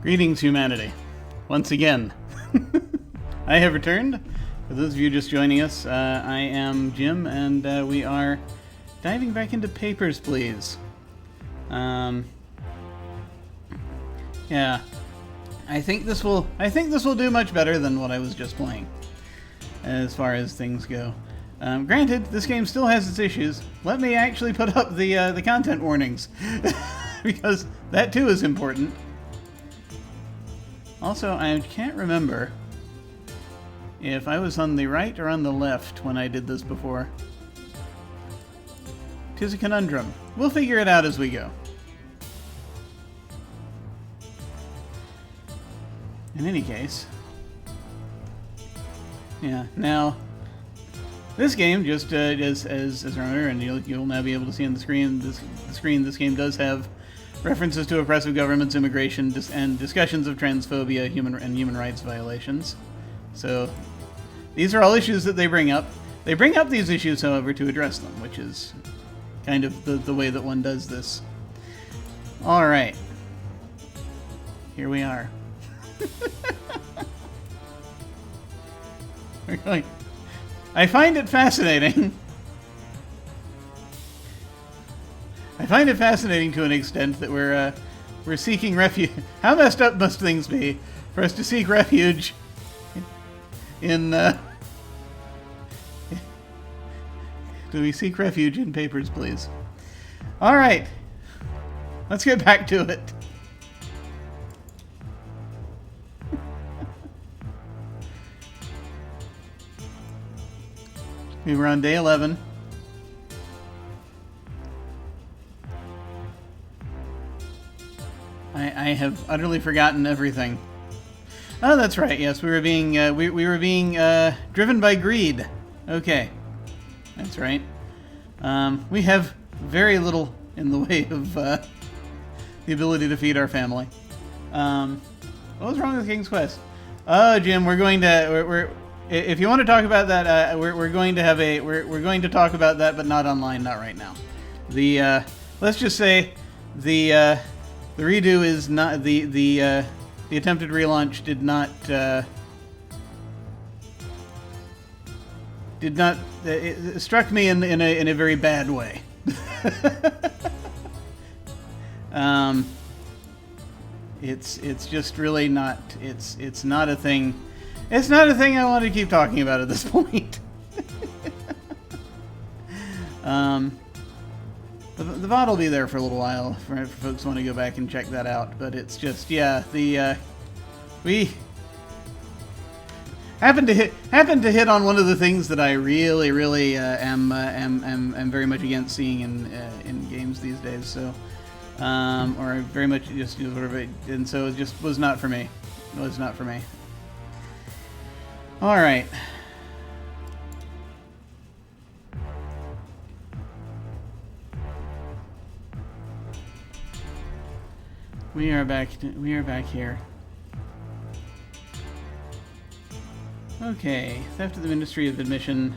Greetings, humanity. Once again, I have returned. For those of you just joining us, I am Jim, and we are diving back into Papers, Please. Yeah, I think this will do much better than what I was just playing, as far as things go. Granted, this game still has its issues. Let me actually put up the content warnings, because that too is important. Also, I can't remember if I was on the right or on the left when I did this before. 'Tis a conundrum. We'll figure it out as we go. In any case, yeah. Now, this game, just as a runner, and you'll now be able to see on the screen. This game does have references to oppressive governments, immigration, and discussions of transphobia, human rights violations. So, these are all issues that they bring up. They bring up these issues, however, to address them, which is kind of the way that one does this. All right, here we are. We're going. I find it fascinating. I find it fascinating to an extent that we're seeking refuge. How messed up must things be for us to seek refuge in? Do we seek refuge in Papers, Please? All right, let's get back to it. We were on day 11. I have utterly forgotten everything. Oh, that's right. Yes, we were being driven by greed. Okay, that's right. We have very little in the way of the ability to feed our family. What was wrong with King's Quest? Oh, Jim, if you want to talk about that, we're going to talk about that, but not online, not right now. Let's just say the redo is not the attempted relaunch did not it struck me in a very bad way. It's just really not it's not a thing. It's not a thing I want to keep talking about at this point. The VOD will be there for a little while for folks who want to go back and check that out. But it's just, yeah, we happened to hit on one of the things that I really am very much against seeing in games these days. So, or very much just sort of, and so it just was not for me. It was not for me. All right. We are back here. Okay. Theft of the Ministry of Admission.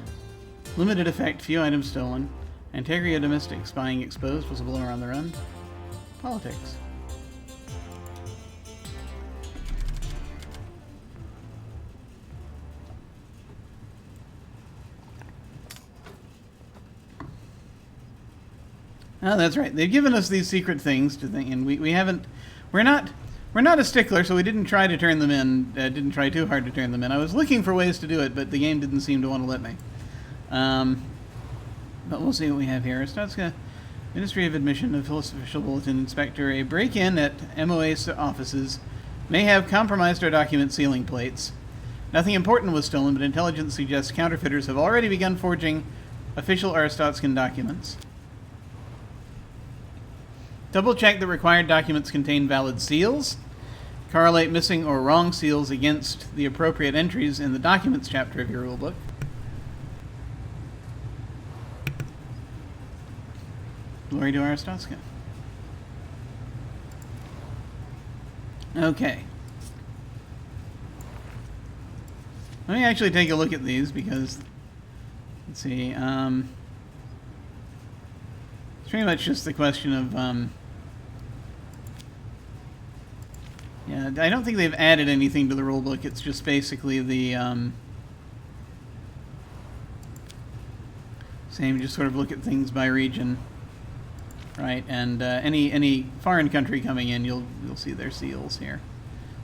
Limited effect. Few items stolen. Integria Domestic. Spying exposed. Whistleblower on the run. Politics. Oh, that's right. They've given us these secret things to think, and we haven't. We're not a stickler, so we didn't try to turn them in. Didn't try too hard to turn them in. I was looking for ways to do it, but the game didn't seem to want to let me. But we'll see what we have here. Stotska, Ministry of Admission, Official Bulletin Inspector. A break-in at MOA offices may have compromised our document sealing plates. Nothing important was stolen, but intelligence suggests counterfeiters have already begun forging official Aristotskan documents. Double-check that required documents contain valid seals. Correlate missing or wrong seals against the appropriate entries in the Documents chapter of your rulebook. Glory to Aristotska. Okay. Let me actually take a look at these because, let's see, it's pretty much just the question of, Yeah, I don't think they've added anything to the rulebook. It's just basically the same. Just sort of look at things by region, right? And any foreign country coming in, you'll see their seals here.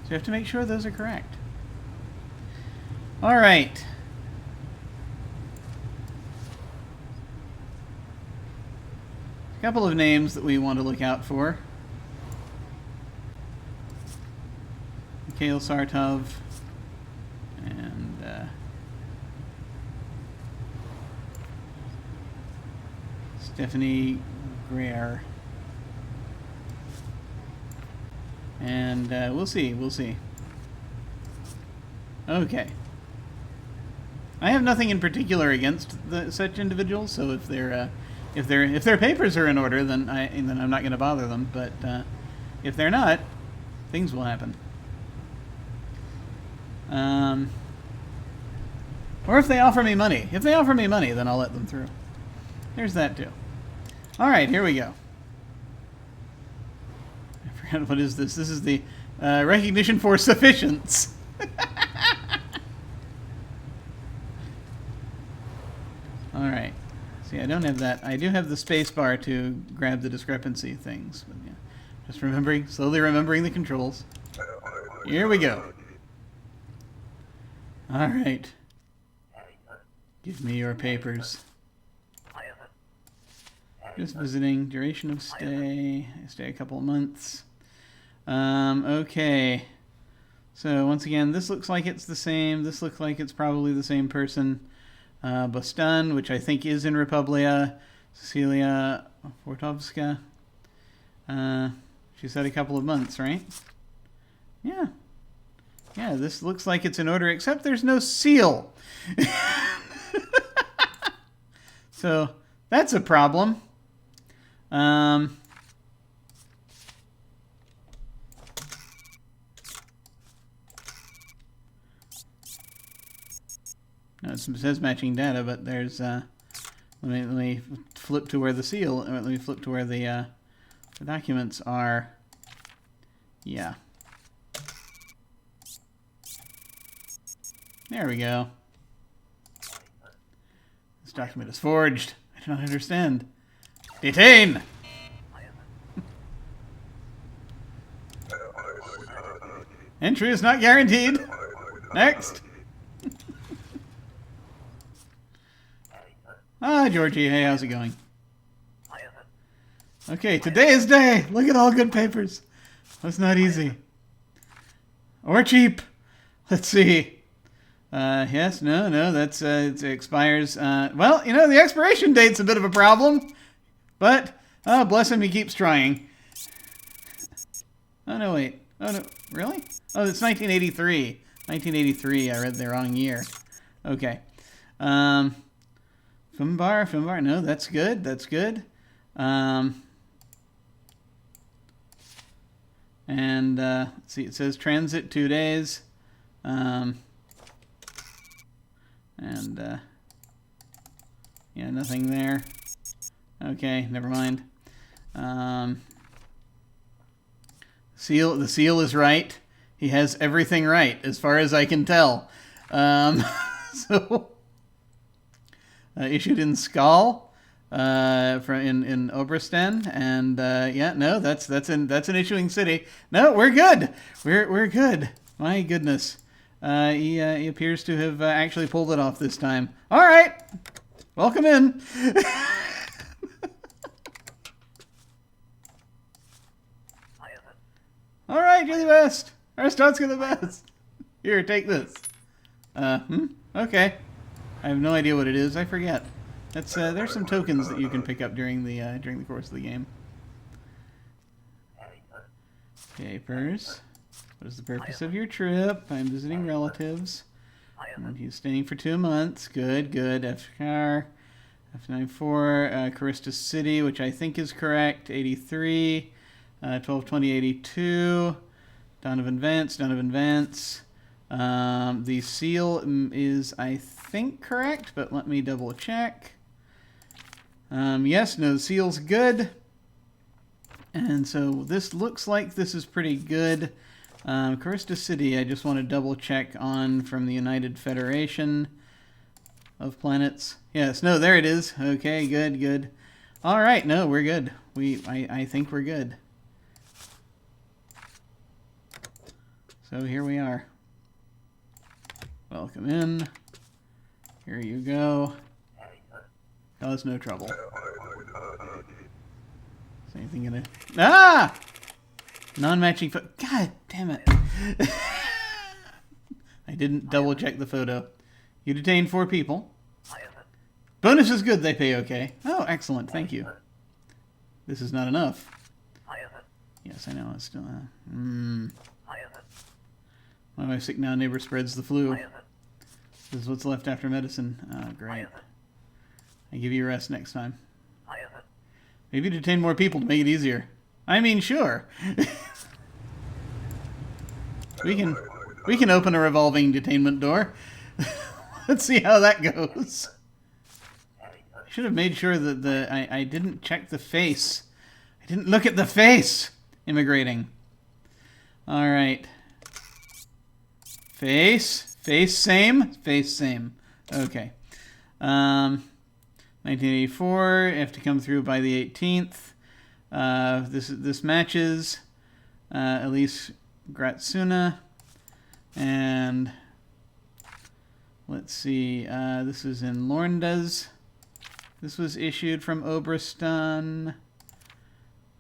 So you have to make sure those are correct. All right. A couple of names that we want to look out for. Mikhail Sartov and Stephanie Greer. And we'll see. Okay. I have nothing in particular against such individuals, so if their papers are in order, then I'm not going to bother them. But if they're not, things will happen. Or if they offer me money. If they offer me money, then I'll let them through. There's that too. All right, here we go. I forgot what is this. This is the recognition for sufficiency. All right. See, I don't have that. I do have the space bar to grab the discrepancy things. But yeah, just slowly remembering the controls. Here we go. All right. Give me your papers. Just visiting. Duration of stay. I stay a couple of months. Okay. So once again, this looks like it's the same. This looks like it's probably the same person. Bostan, which I think is in Republia. Cecilia Fortovska. She said a couple of months, right? Yeah. Yeah, this looks like it's in order, except there's no seal. So, that's a problem. No, it says matching data, but there's let me flip to where the seal. Let me flip to where the documents are. Yeah. There we go. This document is forged. I do not understand. Detain! Entry is not guaranteed. Next. Georgie, hey, how's it going? Okay, today is day. Look at all good papers. That's not easy. Or cheap. Let's see. Yes, no, that's, it expires, well, you know, the expiration date's a bit of a problem, but, oh, bless him, he keeps trying. Oh, no, wait. Oh, no, really? Oh, it's 1983. 1983, I read the wrong year. Okay. Fumbar, no, that's good, and, let's see, it says transit 2 days, yeah, nothing there. Okay, never mind. The seal is right. He has everything right, as far as I can tell. So, issued in Skal, in Obersten, and yeah, no, that's an issuing city. No, we're good. We're good. My goodness. He appears to have actually pulled it off this time. All right, welcome in. All right, you're the best. Arstotzka the best. Here, take this. Okay. I have no idea what it is. I forget. That's there's some tokens that you can pick up during the course of the game. Papers. What is the purpose of your trip? I'm visiting relatives. And he's staying for 2 months. Good. FCAR. F94. Caristus City, which I think is correct. 83. 12/20/82. Donovan Vance. The seal is, I think, correct, but let me double check. Yes, no, the seal's good. And so this looks like this is pretty good. Karista City, I just want to double check on from the United Federation of Planets. Yes, no, there it is. Okay, good, good. All right, no, we're good. I think we're good. So here we are. Welcome in. Here you go. Cause no trouble. Is anything gonna... Ah! Non-matching photo. God damn it. I didn't double check the photo. You detained 4 people. Bonus is good, they pay okay. Oh, excellent, thank you. This is not enough. Yes, I know, it's still... My wife's sick now, neighbor spreads the flu. This is what's left after medicine. Oh, great. I give you a rest next time. Maybe detain more people to make it easier. I mean, sure. We can open a revolving detainment door. Let's see how that goes. I should have made sure that I didn't check the face. I didn't look at the face. Immigrating. All right. Face same. Face same. Okay. 1984. You have to come through by the 18th. This matches. Elise Gratsuna. And let's see. This is in Lorndas. This was issued from Obristan.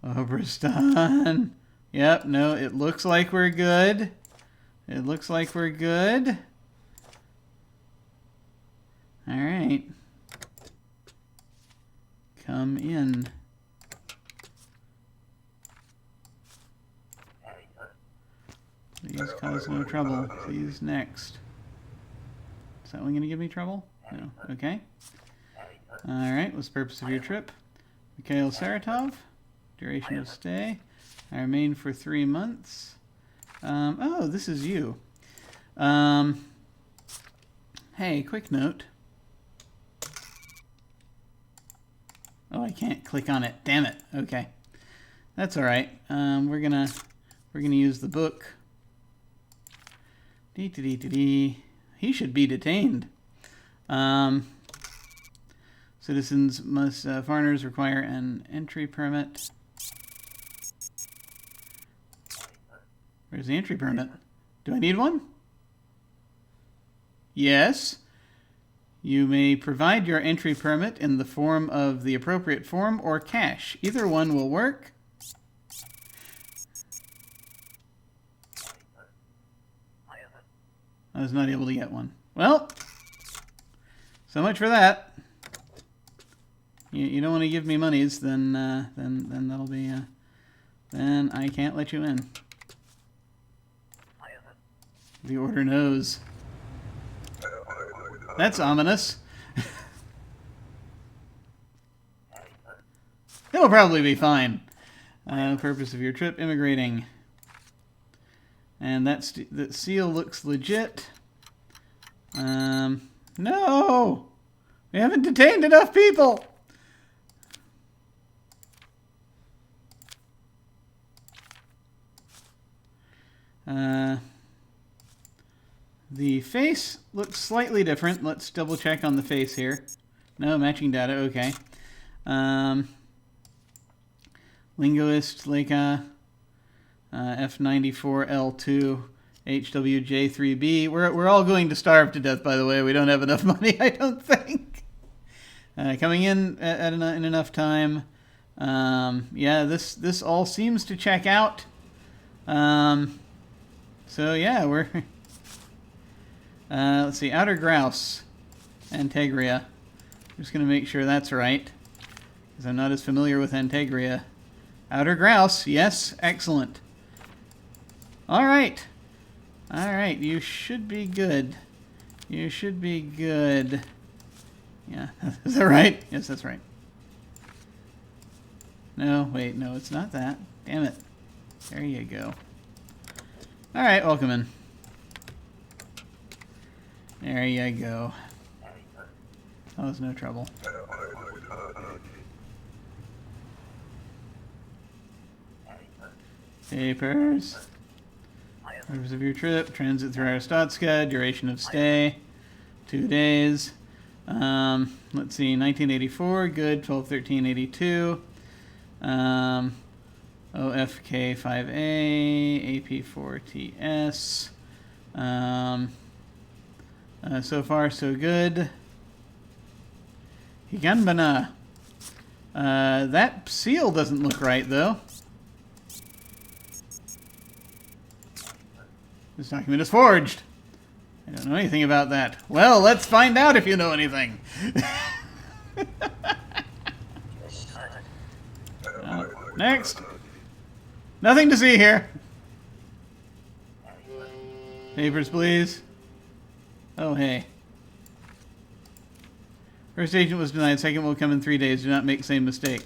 Obristan. Yep, no, it looks like we're good. It looks like we're good. All right. Come in. Please cause no trouble. Please next. Is that one going to give me trouble? No. Okay. All right. What's the purpose of your trip? Mikhail Saratov. Duration of stay. I remain for 3 months. Oh, this is you. Hey, quick note. Oh, I can't click on it. Damn it. Okay. That's all right. We're gonna use the book. He should be detained. Citizens must, foreigners require an entry permit. Where's the entry permit? Do I need one? Yes. You may provide your entry permit in the form of the appropriate form or cash. Either one will work. I was not able to get one. Well, so much for that. You don't want to give me monies, then that'll be then I can't let you in. The order knows. That's ominous. It'll probably be fine. Purpose of your trip, immigrating. And that seal looks legit. No! We haven't detained enough people! The face looks slightly different. Let's double check on the face here. No, matching data, okay. Linguist, Leica, F94L2, HWJ3B. We're all going to starve to death, by the way. We don't have enough money, I don't think. Coming in in enough time. Yeah, this all seems to check out. So yeah, we're... let's see, Outer Grouse, Antegria. I'm just going to make sure that's right, because I'm not as familiar with Antegria. Outer Grouse, yes, excellent. All right. All right, you should be good. You should be good. Yeah, is that right? Yes, that's right. No, wait, no, it's not that. Damn it. There you go. All right, welcome in. There you go. That was no trouble. Papers. Purpose of your trip, transit through Arstotzka, duration of stay, 2 days. Let's see, 1984, good, 12/13/82. OFK5A, AP4TS. So far, so good. Higanbana. That seal doesn't look right, though. This document is forged. I don't know anything about that. Well, let's find out if you know anything. Next. Nothing to see here. Papers, please. Oh, hey. First agent was denied. Second will come in 3 days. Do not make the same mistake.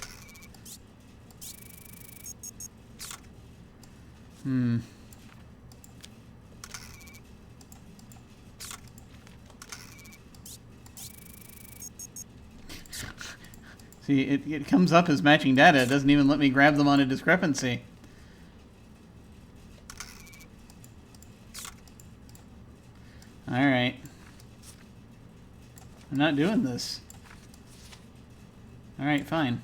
See, it comes up as matching data. It doesn't even let me grab them on a discrepancy. Alright. I'm not doing this. Alright, fine.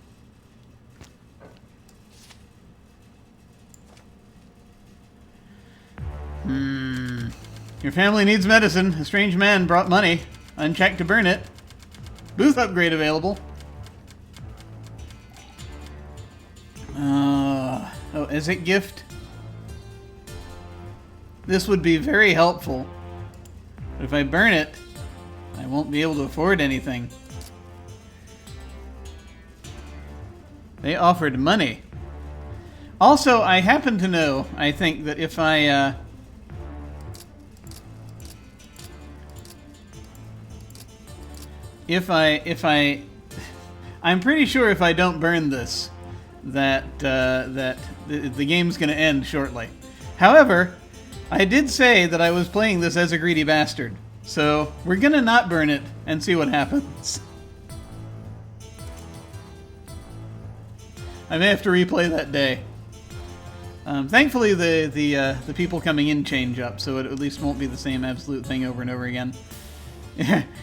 Your family needs medicine. A strange man brought money. Unchecked to burn it. Booth upgrade available. Oh, is it gift? This would be very helpful. But if I burn it, I won't be able to afford anything. They offered money. Also, I happen to know, I think, that if I, I'm pretty sure if I don't burn this, that the game's going to end shortly. However, I did say that I was playing this as a greedy bastard, so we're going to not burn it and see what happens. I may have to replay that day. Thankfully, the people coming in change up, so it at least won't be the same absolute thing over and over again.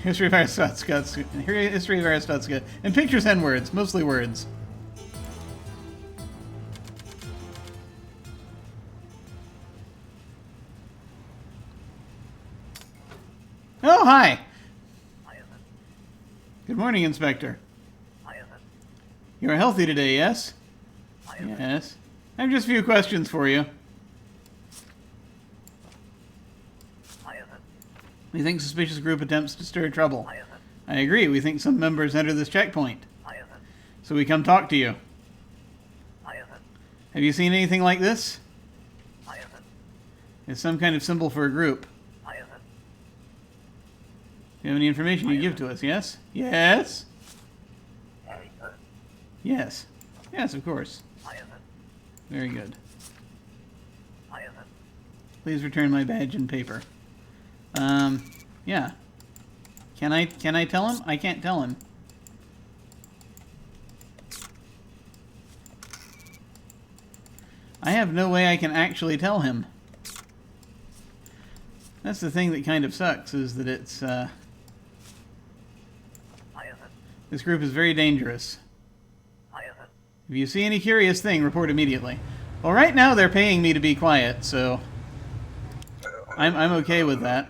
History of Arstotzka. History of Arstotzka. And pictures and words. Mostly words. Oh, hi! Good morning, Inspector. You are healthy today, yes? Yes. I have just a few questions for you. We think suspicious group attempts to stir trouble. I agree. We think some members enter this checkpoint. So we come talk to you. Have you seen anything like this? It's some kind of symbol for a group. Do you have any information you give to us, yes? Yes? Yes. Yes, of course. Very good. Please return my badge and paper. Yeah. Can I tell him? I can't tell him. I have no way I can actually tell him. That's the thing that kind of sucks, is that it's, this group is very dangerous. If you see any curious thing, report immediately. Well, right now they're paying me to be quiet, so I'm okay with that.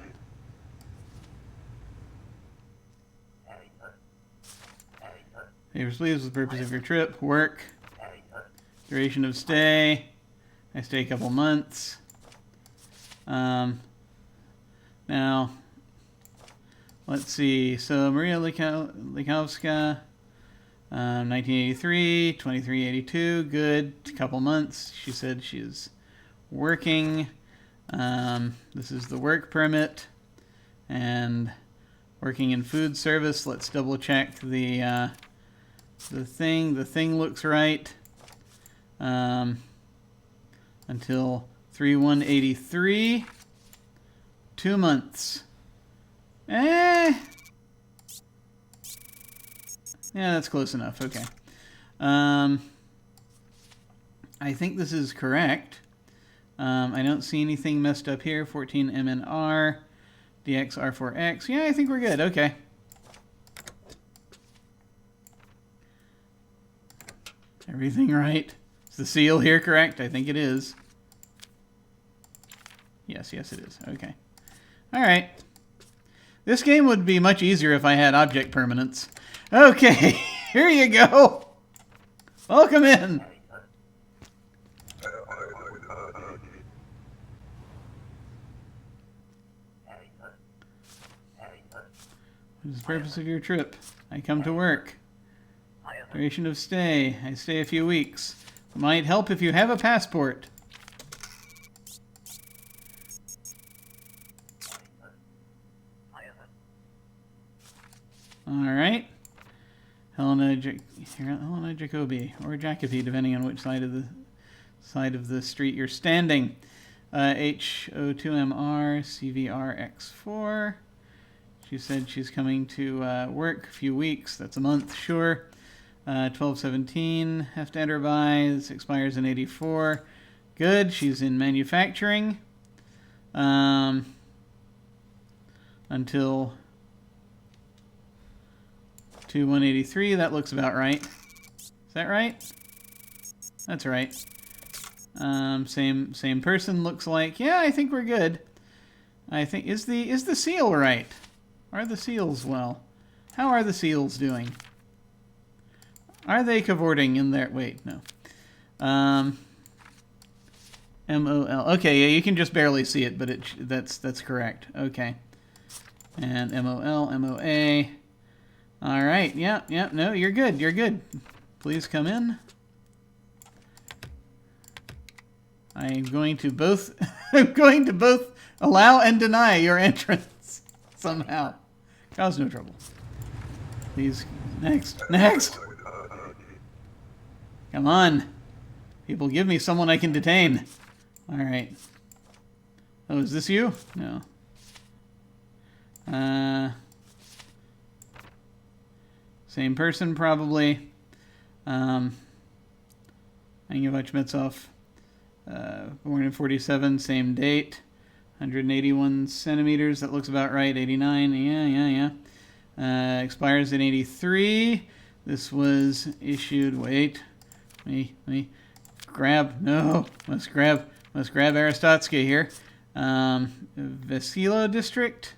Papers, please, with the purpose of your trip. Work. Duration of stay. I stay a couple months. Now, let's see. So, Maria Likowska, 1983, 2382, good. A couple months. She said she's working. This is the work permit. And working in food service. Let's double check the thing. The thing looks right. Until 3/1/83. 2 months. Yeah, that's close enough. Okay. I think this is correct. I don't see anything messed up here. 14 MNR, DX R4X. Yeah, I think we're good. Okay. Everything right? Is the seal here correct? I think it is. Yes, yes it is. Okay. All right. This game would be much easier if I had object permanence. Okay, here you go. Welcome in. What is the purpose of your trip? I come to work. Duration of stay. I stay a few weeks. Might help if you have a passport. Alright. Helena Jacobi, or Jacobi, depending on which side of the street you're standing. H02MR CVRX4. She said she's coming to work a few weeks. That's a month, sure. 1217, have to enter by. This expires in 84. Good. She's in manufacturing. Until 2183. That looks about right. Is that right? That's right. Same person looks like. Yeah, I think we're good. I think is the seal right? Are the seals well? How are the seals doing? Are they cavorting in there? Wait, no. MOL. Okay, yeah, you can just barely see it, but that's correct. Okay. And MOL, MOA. All right. Yeah, yeah. No, you're good. You're good. Please come in. I'm going to both allow and deny your entrance somehow. Cause no trouble. Please, next. Come on. People, give me someone I can detain. All right. Oh, is this you? No. Same person, probably. Angev Metsov, born in 47, same date. 181 centimeters, that looks about right. 89, yeah. Expires in 83. This was issued, wait. Let me grab, no, must grab Aristotsky here. Vesilo district.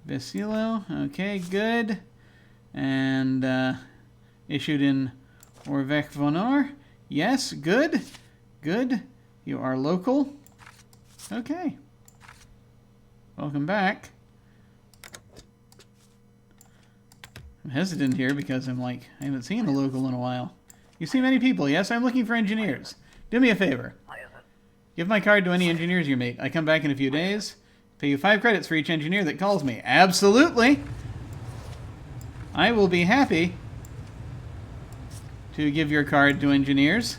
Vesilo, okay, good. And issued in Orvech Vonor. Yes, good. Good. You are local. Okay. Welcome back. I'm hesitant here because I'm like, I haven't seen a local in a while. You see many people. Yes, I'm looking for engineers. Do me a favor. Give my card to any engineers you meet. I come back in a few days. Pay you 5 credits for each engineer that calls me. Absolutely. I will be happy to give your card to engineers.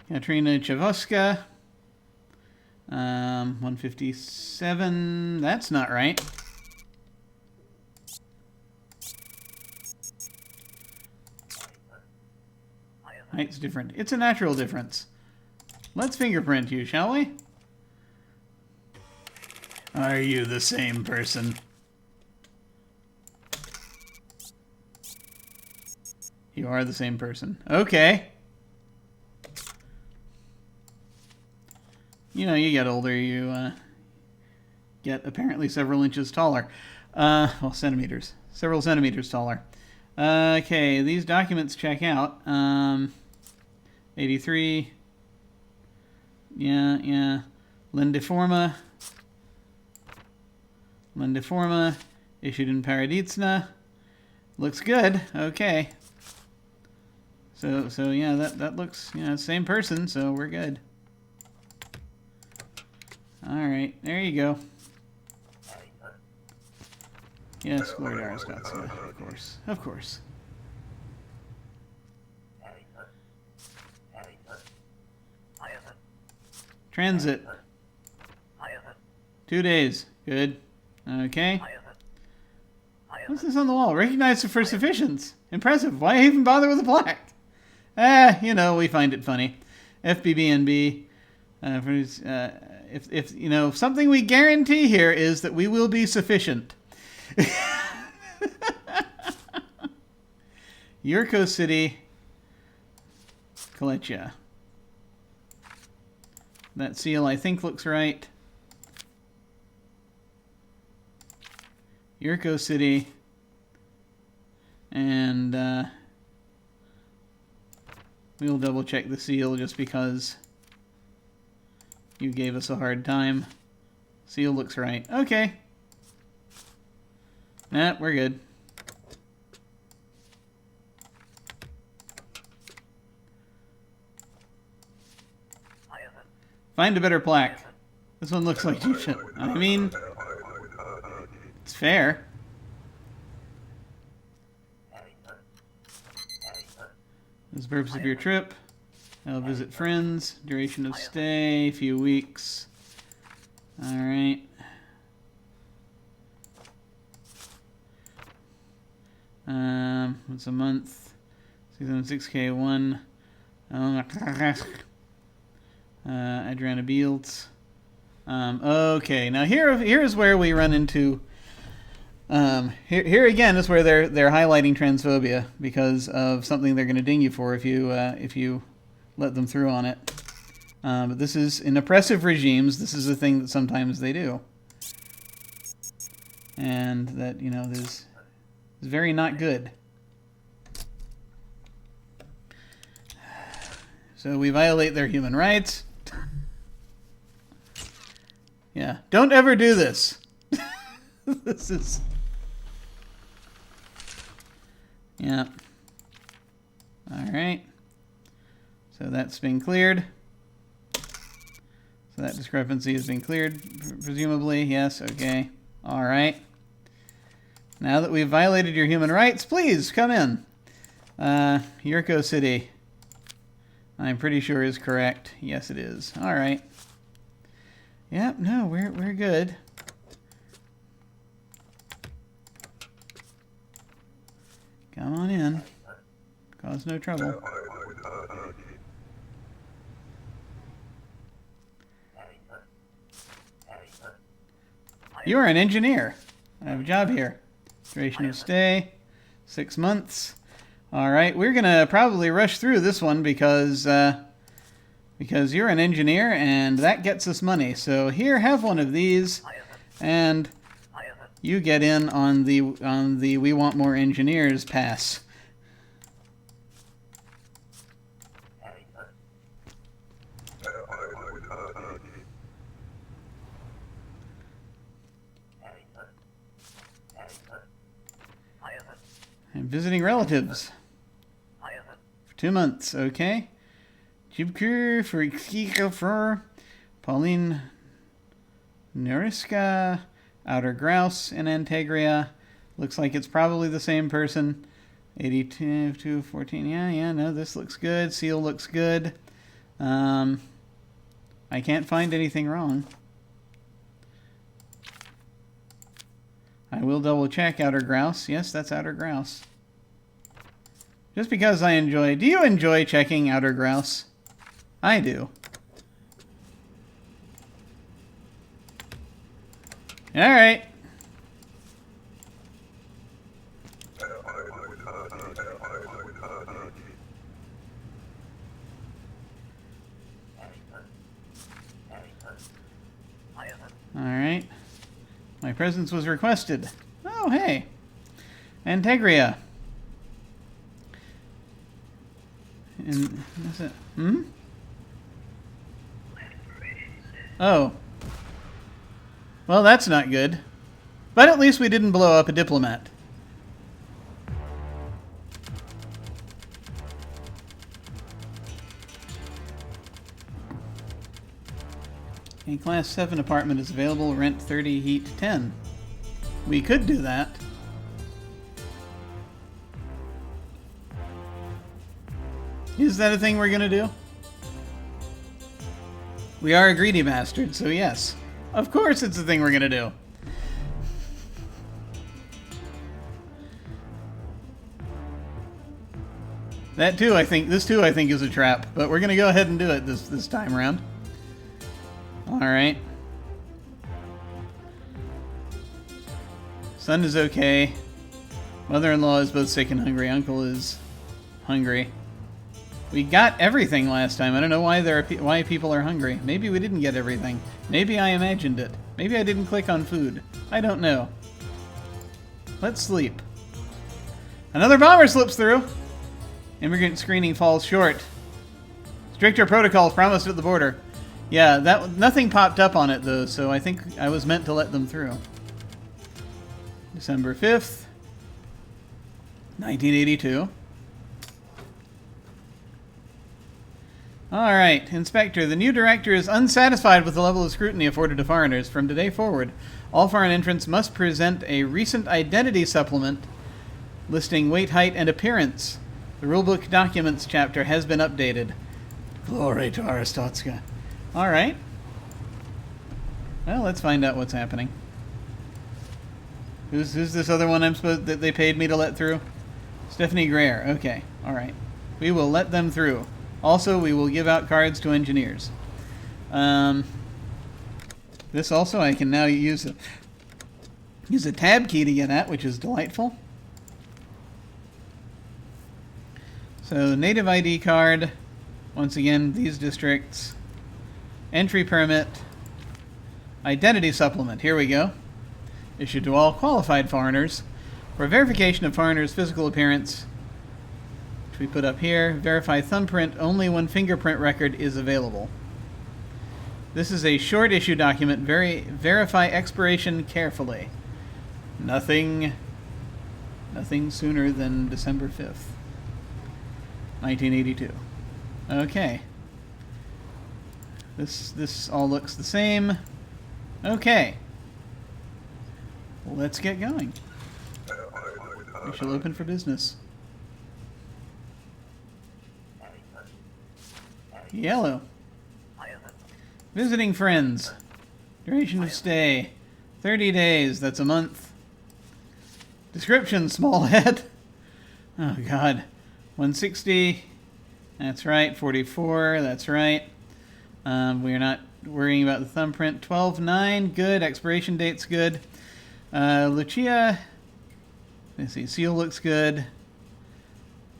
Katrina Chavoska. 157. That's not right. Height's different. It's a natural difference. Let's fingerprint you, shall we? Are you the same person? You are the same person. Okay. You know, you get older, you get apparently several inches taller. Well, centimeters. Several centimeters taller. Okay, these documents check out. 83. Yeah. Lendiforma. Issued in Paraditsna. Looks good. Okay. So yeah, that looks, same person, so we're good. Alright, there you go. Yes, Lord Aristotle, of course. Transit. 2 days. Good. Okay. What's this on the wall? Recognized for sufficiency. Impressive. Why even bother with a plaque? You know, we find it funny. FBBNB. If you know, something we guarantee here is that we will be sufficient. Yurko City, Kolechia. That seal, I think, looks right. Yurko City. And we'll double check the seal just because you gave us a hard time. Seal looks right. Okay. Nah, we're good. Find a better plaque. This one looks like you should. I mean, it's fair. What's the purpose of your trip? I'll visit friends. Duration of stay, few weeks. Alright. What's a month? 6K1. Adriana Beals. Okay, now here's where we run into. Here again is where they're highlighting transphobia because of something they're going to ding you for if you let them through on it. But this is in oppressive regimes. This is a thing that sometimes they do, and that is very not good. So we violate their human rights. Yeah, don't ever do this. This is... Yeah. Alright. So that's been cleared. So that discrepancy has been cleared, presumably. Yes, okay. Alright. Now that we've violated your human rights, please come in. Yurko City. I'm pretty sure is correct. Yes, it is. Alright. Yep, no, we're good. Come on in. Cause no trouble. You are an engineer. I have a job here. Duration of stay, 6 months. Alright, we're gonna probably rush through this one because you're an engineer and that gets us money. So here, have one of these, and you get in on the we want more engineers pass. And visiting relatives for 2 months, okay. Jibkur for Pauline Neriska, Outer Grouse in Antegria. Looks like it's probably the same person. 82 to 14. Yeah, no, this looks good. Seal looks good. I can't find anything wrong. I will double check Outer Grouse. Yes, that's Outer Grouse. Just because I enjoy... Do you enjoy checking Outer Grouse? I do. Alright. Alright. My presence was requested. Oh, hey. Antegria. And that's it. Hmm? Oh. Well, that's not good. But at least we didn't blow up a diplomat. A Class 7 apartment is available. Rent 30, heat 10. We could do that. Is that a thing we're gonna do? We are a greedy bastard, so yes. Of course it's a thing we're gonna do. That too, I think. This too, I think, is a trap. But we're gonna go ahead and do it this time around. All right. Son is okay. Mother-in-law is both sick and hungry. Uncle is hungry. We got everything last time. I don't know why people are hungry. Maybe we didn't get everything. Maybe I imagined it. Maybe I didn't click on food. I don't know. Let's sleep. Another bomber slips through. Immigrant screening falls short. Stricter protocols promised at the border. Yeah, nothing popped up on it though, so I think I was meant to let them through. December 5th, 1982. Alright, Inspector. The new director is unsatisfied with the level of scrutiny afforded to foreigners. From today forward, all foreign entrants must present a recent identity supplement listing weight, height, and appearance. The rulebook documents chapter has been updated. Glory to Aristotska. Alright. Well, let's find out what's happening. Who's this other one that they paid me to let through? Stephanie Greer. Okay. Alright. We will let them through. Also, we will give out cards to engineers. This also I can now use a tab key to get at, which is delightful. So, native ID card. Once again, these districts. Entry permit. Identity supplement. Here we go. Issued to all qualified foreigners. For verification of foreigners' physical appearance, which we put up here, verify thumbprint only when fingerprint record is available. This is a short issue document. Verify expiration carefully. Nothing sooner than December 5th, 1982. Okay. This all looks the same. Okay. Let's get going. We shall open for business. Yellow. Visiting friends. Duration of stay. 30 days. That's a month. Description, small head. Oh, God. 160. That's right. 44. That's right. We're not worrying about the thumbprint. 12/9. Good. Expiration date's good. Lucia. Let's see. Seal looks good.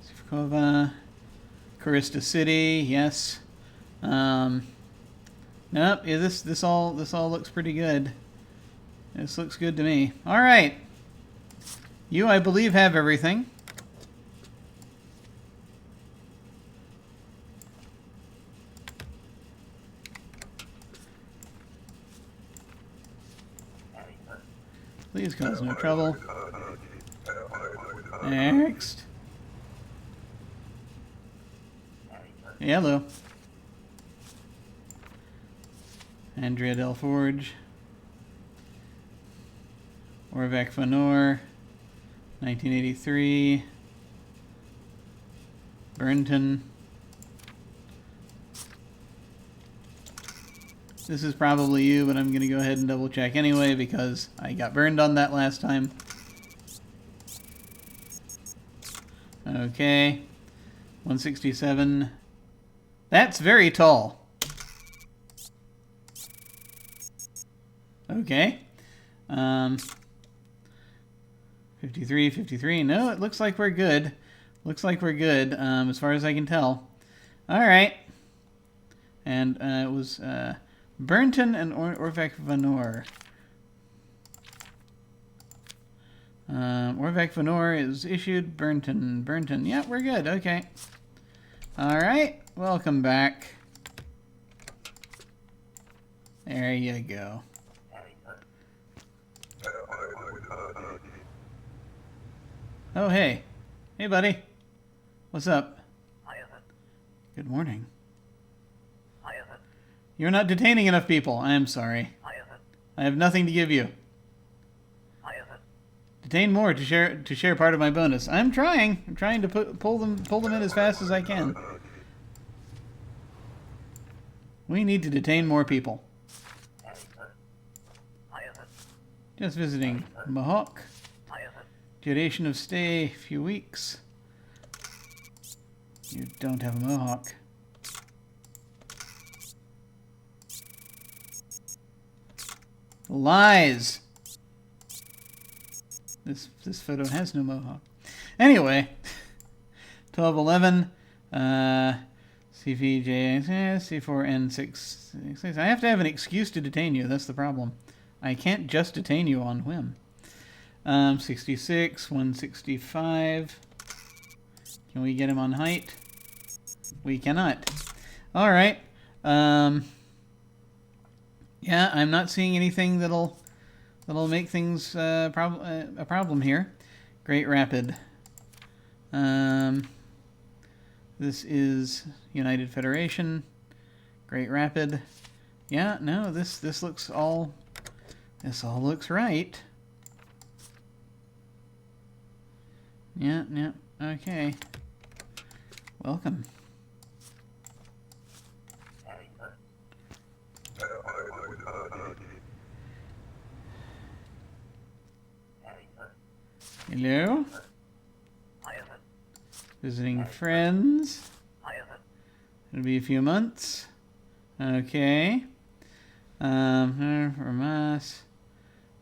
Sivkova. Karista City. Yes. Nope. Yeah, this all looks pretty good. This looks good to me. All right. You, I believe, have everything. Please cause no trouble. Next. Hello. Andrea Del Forge. Orvek Vanor. 1983. Burnton. This is probably you, but I'm going to go ahead and double check anyway because I got burned on that last time. Okay. 167. That's very tall. Okay. 53, 53. No, it looks like we're good. Looks like we're good, as far as I can tell. All right. And it was Burnton and Orvek Vanor. Orvek Vanor is issued. Burnton. Yeah, we're good. Okay. All right. Welcome back. There you go. Oh, hey. Hey, buddy. What's up? Good morning. You're not detaining enough people. I am sorry. I have nothing to give you. Detain more to share part of my bonus. I'm trying. I'm trying to pull them in as fast as I can. We need to detain more people. Just visiting Mohawk. Duration of stay, a few weeks. You don't have a mohawk. Lies! This photo has no mohawk. Anyway, 1211, CVJ, C4N6. I have to have an excuse to detain you. That's the problem. I can't just detain you on whim. 66, 165. Can we get him on height? We cannot. All right. Yeah, I'm not seeing anything that'll make things a problem here. Great Rapid. This is United Federation. Great Rapid. Yeah, no, this looks all. This all looks right. Yeah, yeah. Okay. Welcome. Hello? Visiting friends. It'll be a few months. Okay. From us.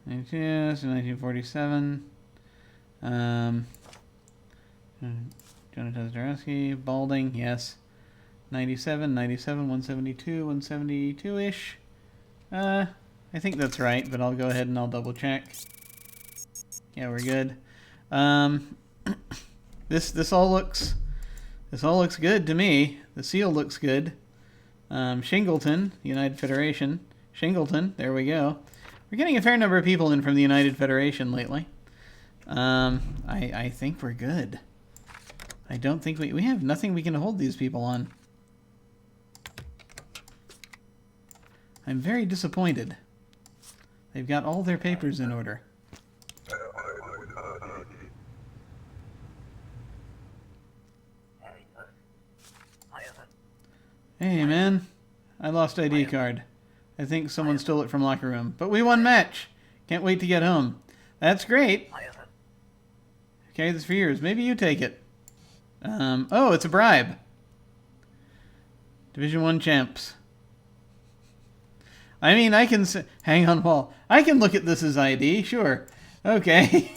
92, so 1947. Jonathan Zarowski, Balding, yes. 97, 97, 172, 172-ish. I think that's right, but I'll go ahead and I'll double check. Yeah, we're good. This all looks good to me. The seal looks good. Shingleton, United Federation. Shingleton, there we go. We're getting a fair number of people in from the United Federation lately. I think we're good. I don't think we have nothing we can hold these people on. I'm very disappointed. They've got all their papers in order. Hey, man. I lost ID card. I think someone stole it from locker room. But we won match. Can't wait to get home. That's great. Carry this for years. Maybe you take it. Oh, it's a bribe. Division 1 champs. I mean, I can... Hang on, Paul. I can look at this as ID. Sure. Okay.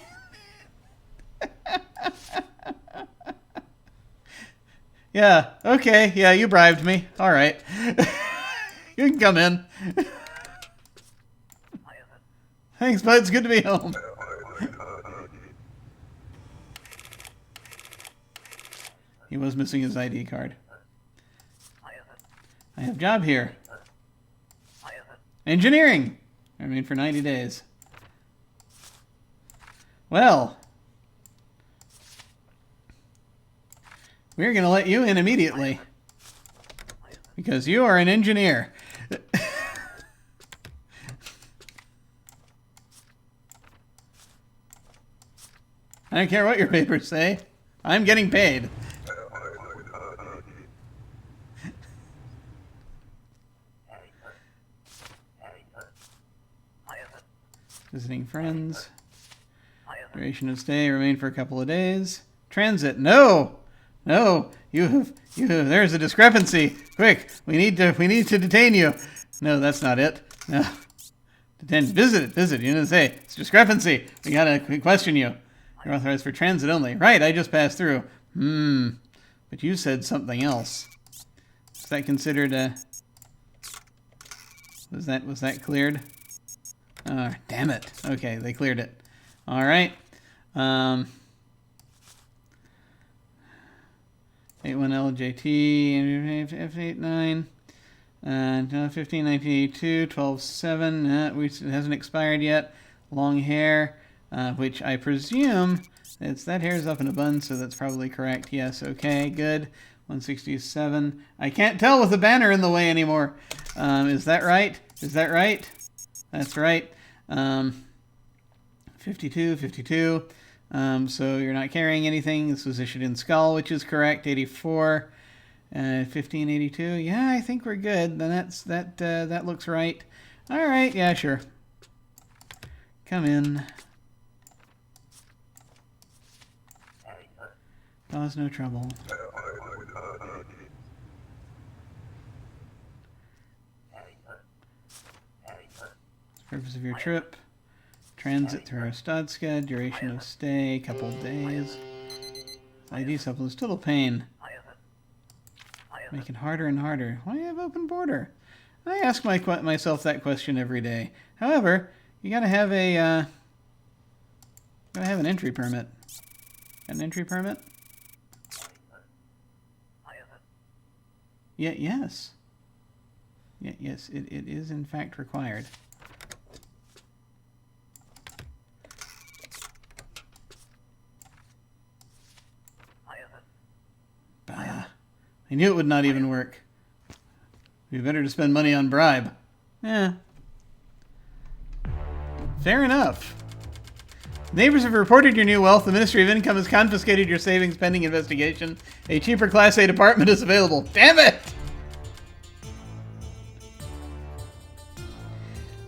Yeah, okay. Yeah, you bribed me. All right. You can come in. Thanks, bud. It's good to be home. He was missing his ID card. I have a job here. Engineering! I mean, for 90 days. Well, we're going to let you in immediately. Because you are an engineer. I don't care what your papers say. I'm getting paid. Visiting friends. Duration of stay, remain for a couple of days. Transit, no! No! There's a discrepancy. Quick, we need to detain you. No, that's not it. No. Visit. You didn't say. It's discrepancy. We gotta question you. You're authorized for transit only. Right, I just passed through. But you said something else. Is that considered a... Was that cleared? Oh, damn it. Okay, they cleared it. All right. 81LJT, F89, 15, 1982, 12/7. It hasn't expired yet. Long hair, which I presume that hair is up in a bun, so that's probably correct. Yes, okay, good. 167. I can't tell with the banner in the way anymore. Is that right? Is that right? That's right. 52. So you're not carrying anything. This was issued in Skull, which is correct. 84. 1582. Yeah, I think we're good. Then that looks right. All right. Yeah, sure. Come in. Cause no trouble. Purpose of your trip. Transit through Arstadska. Duration of stay, couple days. ID supplements. Total pain. Make it harder and harder. Why have open border? I ask myself that question every day. However, you gotta have an entry permit. An entry permit? Yeah, yes. Yeah, yes, it is in fact required. Bah. I knew it would not even work. It'd be better to spend money on bribe. Eh. Fair enough. Neighbors have reported your new wealth. The Ministry of Income has confiscated your savings pending investigation. A cheaper Class A apartment is available. Damn it!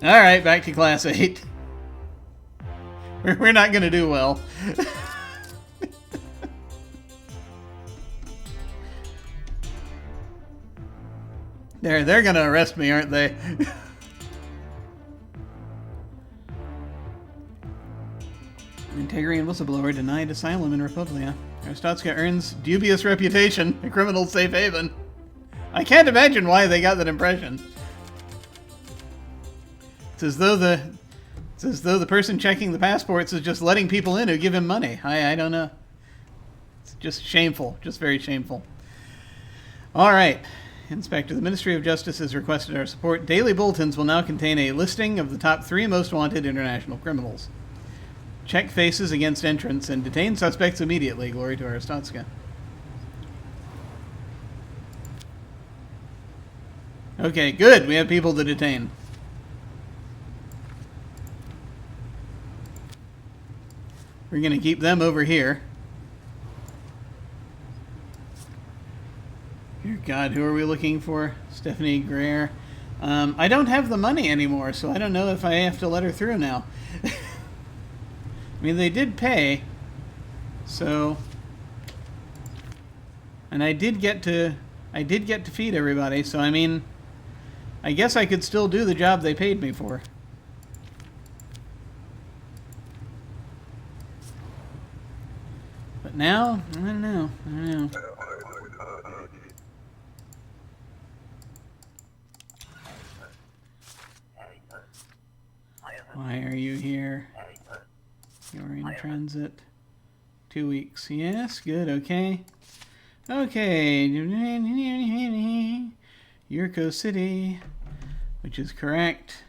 Alright, back to Class 8. We're not going to do well. They're going to arrest me, aren't they? Integrian whistleblower denied asylum in Republia. Arstotska earns dubious reputation, a criminal safe haven. I can't imagine why they got that impression. It's as though the person checking the passports is just letting people in who give him money. I don't know. It's just shameful. Just very shameful. All right. Inspector, the Ministry of Justice has requested our support. Daily bulletins will now contain a listing of the top 3 most wanted international criminals. Check faces against entrants and detain suspects immediately. Glory to Arstotska. Okay, good. We have people to detain. We're going to keep them over here. Dear God, who are we looking for? Stephanie Greer. I don't have the money anymore, so I don't know if I have to let her through now. I mean, they did pay, so, and I did get to feed everybody, so I mean, I guess I could still do the job they paid me for. But now, I don't know. Why are you here? You're in transit. 2 weeks. Yes, good, okay. Okay. Yurko City, which is correct.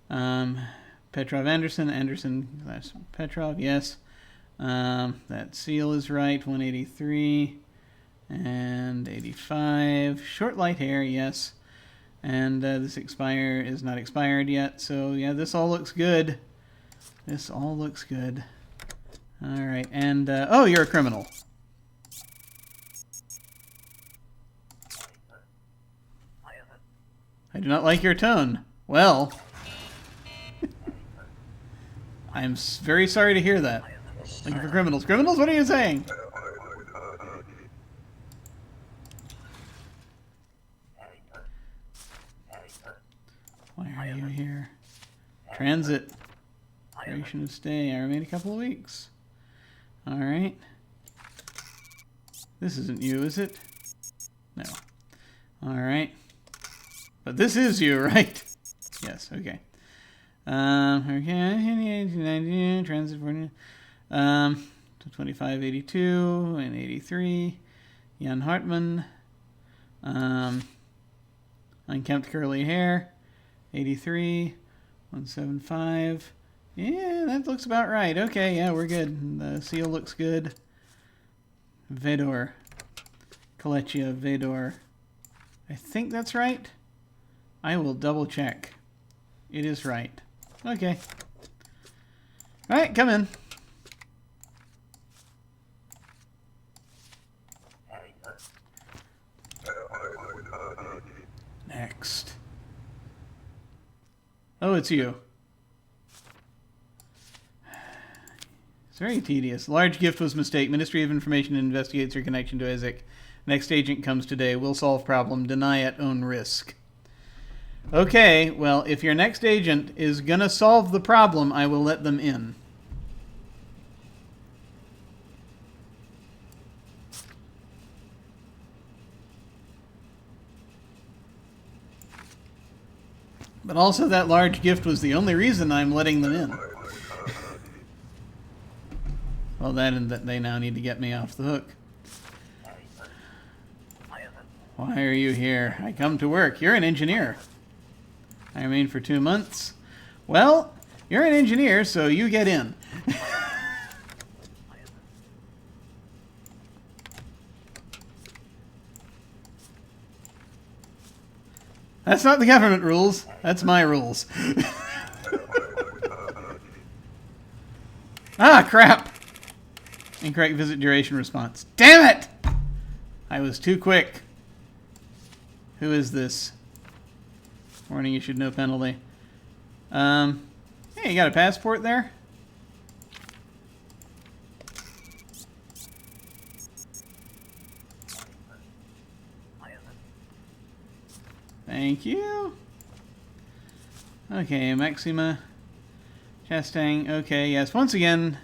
Petrov Anderson Petrov, yes. That seal is right, 183 and 85. Short light hair, yes. And this is not expired yet, so yeah, this all looks good. This all looks good. Alright, and, oh, you're a criminal. I do not like your tone. Well, I'm very sorry to hear that. Looking for criminals. Criminals, what are you saying? Why are you here? Transit. Duration of stay. I remain a couple of weeks. Alright. This isn't you, is it? No. Alright. But this is you, right? Yes, okay. Okay. Transit for 2582 and 83. Jan Hartmann. Unkempt curly hair. 83. 175. Yeah, that looks about right. Okay, yeah, we're good. The seal looks good. Vedor. Kolechia Vedor. I think that's right. I will double check. It is right. Okay. Alright, come in. Next. Oh, it's you. very tedious. Large gift was mistake. Ministry of Information investigates your connection to Isaac. Next agent comes today. Will solve problem. Deny at own risk. Okay, well, if your next agent is gonna solve the problem, I will let them in. But also that large gift was the only reason I'm letting them in. Well, that and that they now need to get me off the hook. Why are you here? I come to work. You're an engineer. I remain for 2 months. Well, you're an engineer, so you get in. That's not the government rules. That's my rules. Ah, crap! Incorrect visit duration response. Damn it! I was too quick. Who is this? Warning issued, no penalty. Hey, you got a passport there? Thank you. Okay, Maxima. Chastang. Okay, yes. Once again.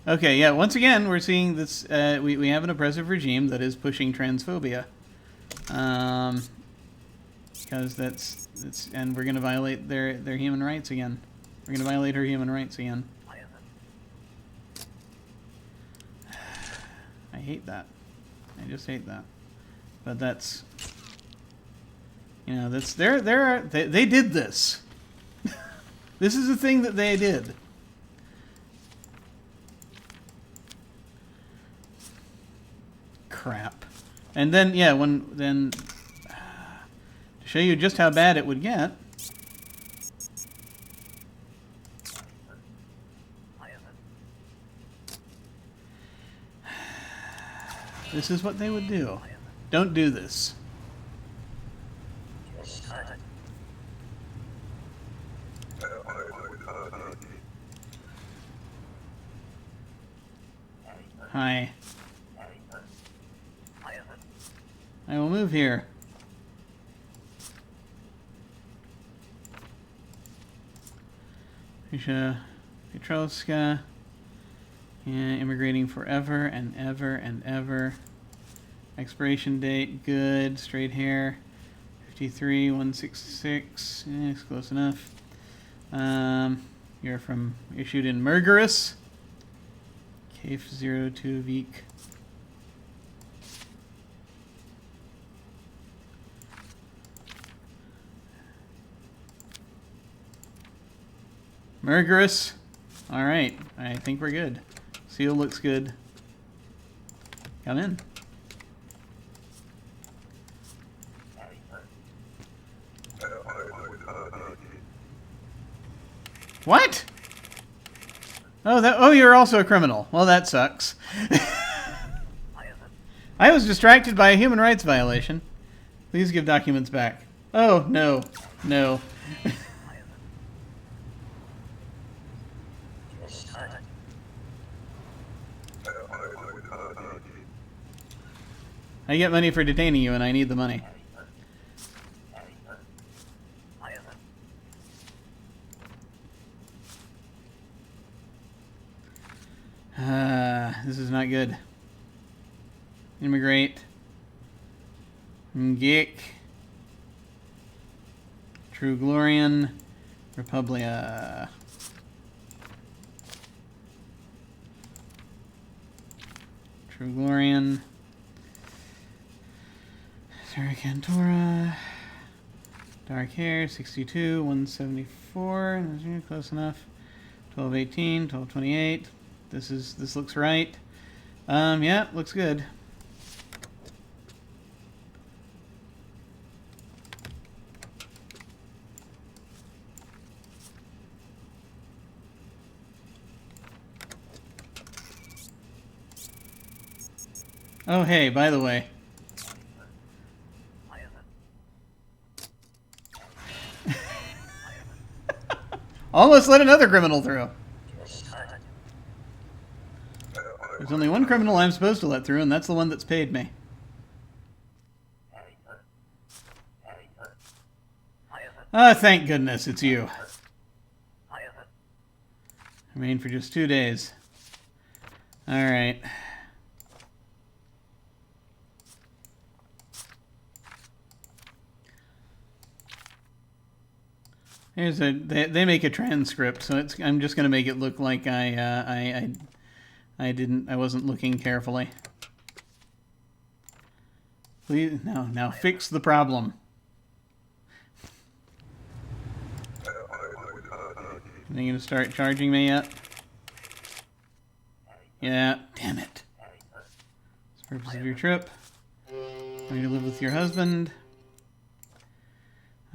Okay, yeah. Once again, we're seeing this. We have an oppressive regime that is pushing transphobia. Because that's and we're gonna violate their human rights again. We're gonna violate her human rights again. I hate that. I just hate that. But that's. You know, that's they did this. This is a thing that they did. Crap. And then yeah, to show you just how bad it would get. This is what they would do. Don't do this. Hi. I will move here. Petrovska. Yeah, immigrating forever and ever and ever. Expiration date, good. Straight hair. 53, 166. Yeah, it's close enough. You're issued in Murgerus. Cave 02 Veek. Murgerus. Alright, I think we're good. Seal looks good. Come in. What? Oh, you're also a criminal. Well, that sucks. I was distracted by a human rights violation. Please give documents back. Oh, no. No. I get money for detaining you, and I need the money. This is not good. Immigrate. Geek. True Glorian. Republia. True Glorian. Sarah Cantora. Dark hair, 62, 174. Close enough. 1218, 1228. This looks right. Yeah, looks good. Oh, hey, by the way. Almost let another criminal through. There's only one criminal I'm supposed to let through, and that's the one that's paid me. Ah, thank goodness it's you. Remain for just 2 days. Alright. Here's a they make a transcript, so I'm just gonna make it look like I wasn't looking carefully. Please now fix the problem. Are you gonna start charging me yet? Yeah, damn it. What's the purpose of your trip? Going to live with your husband.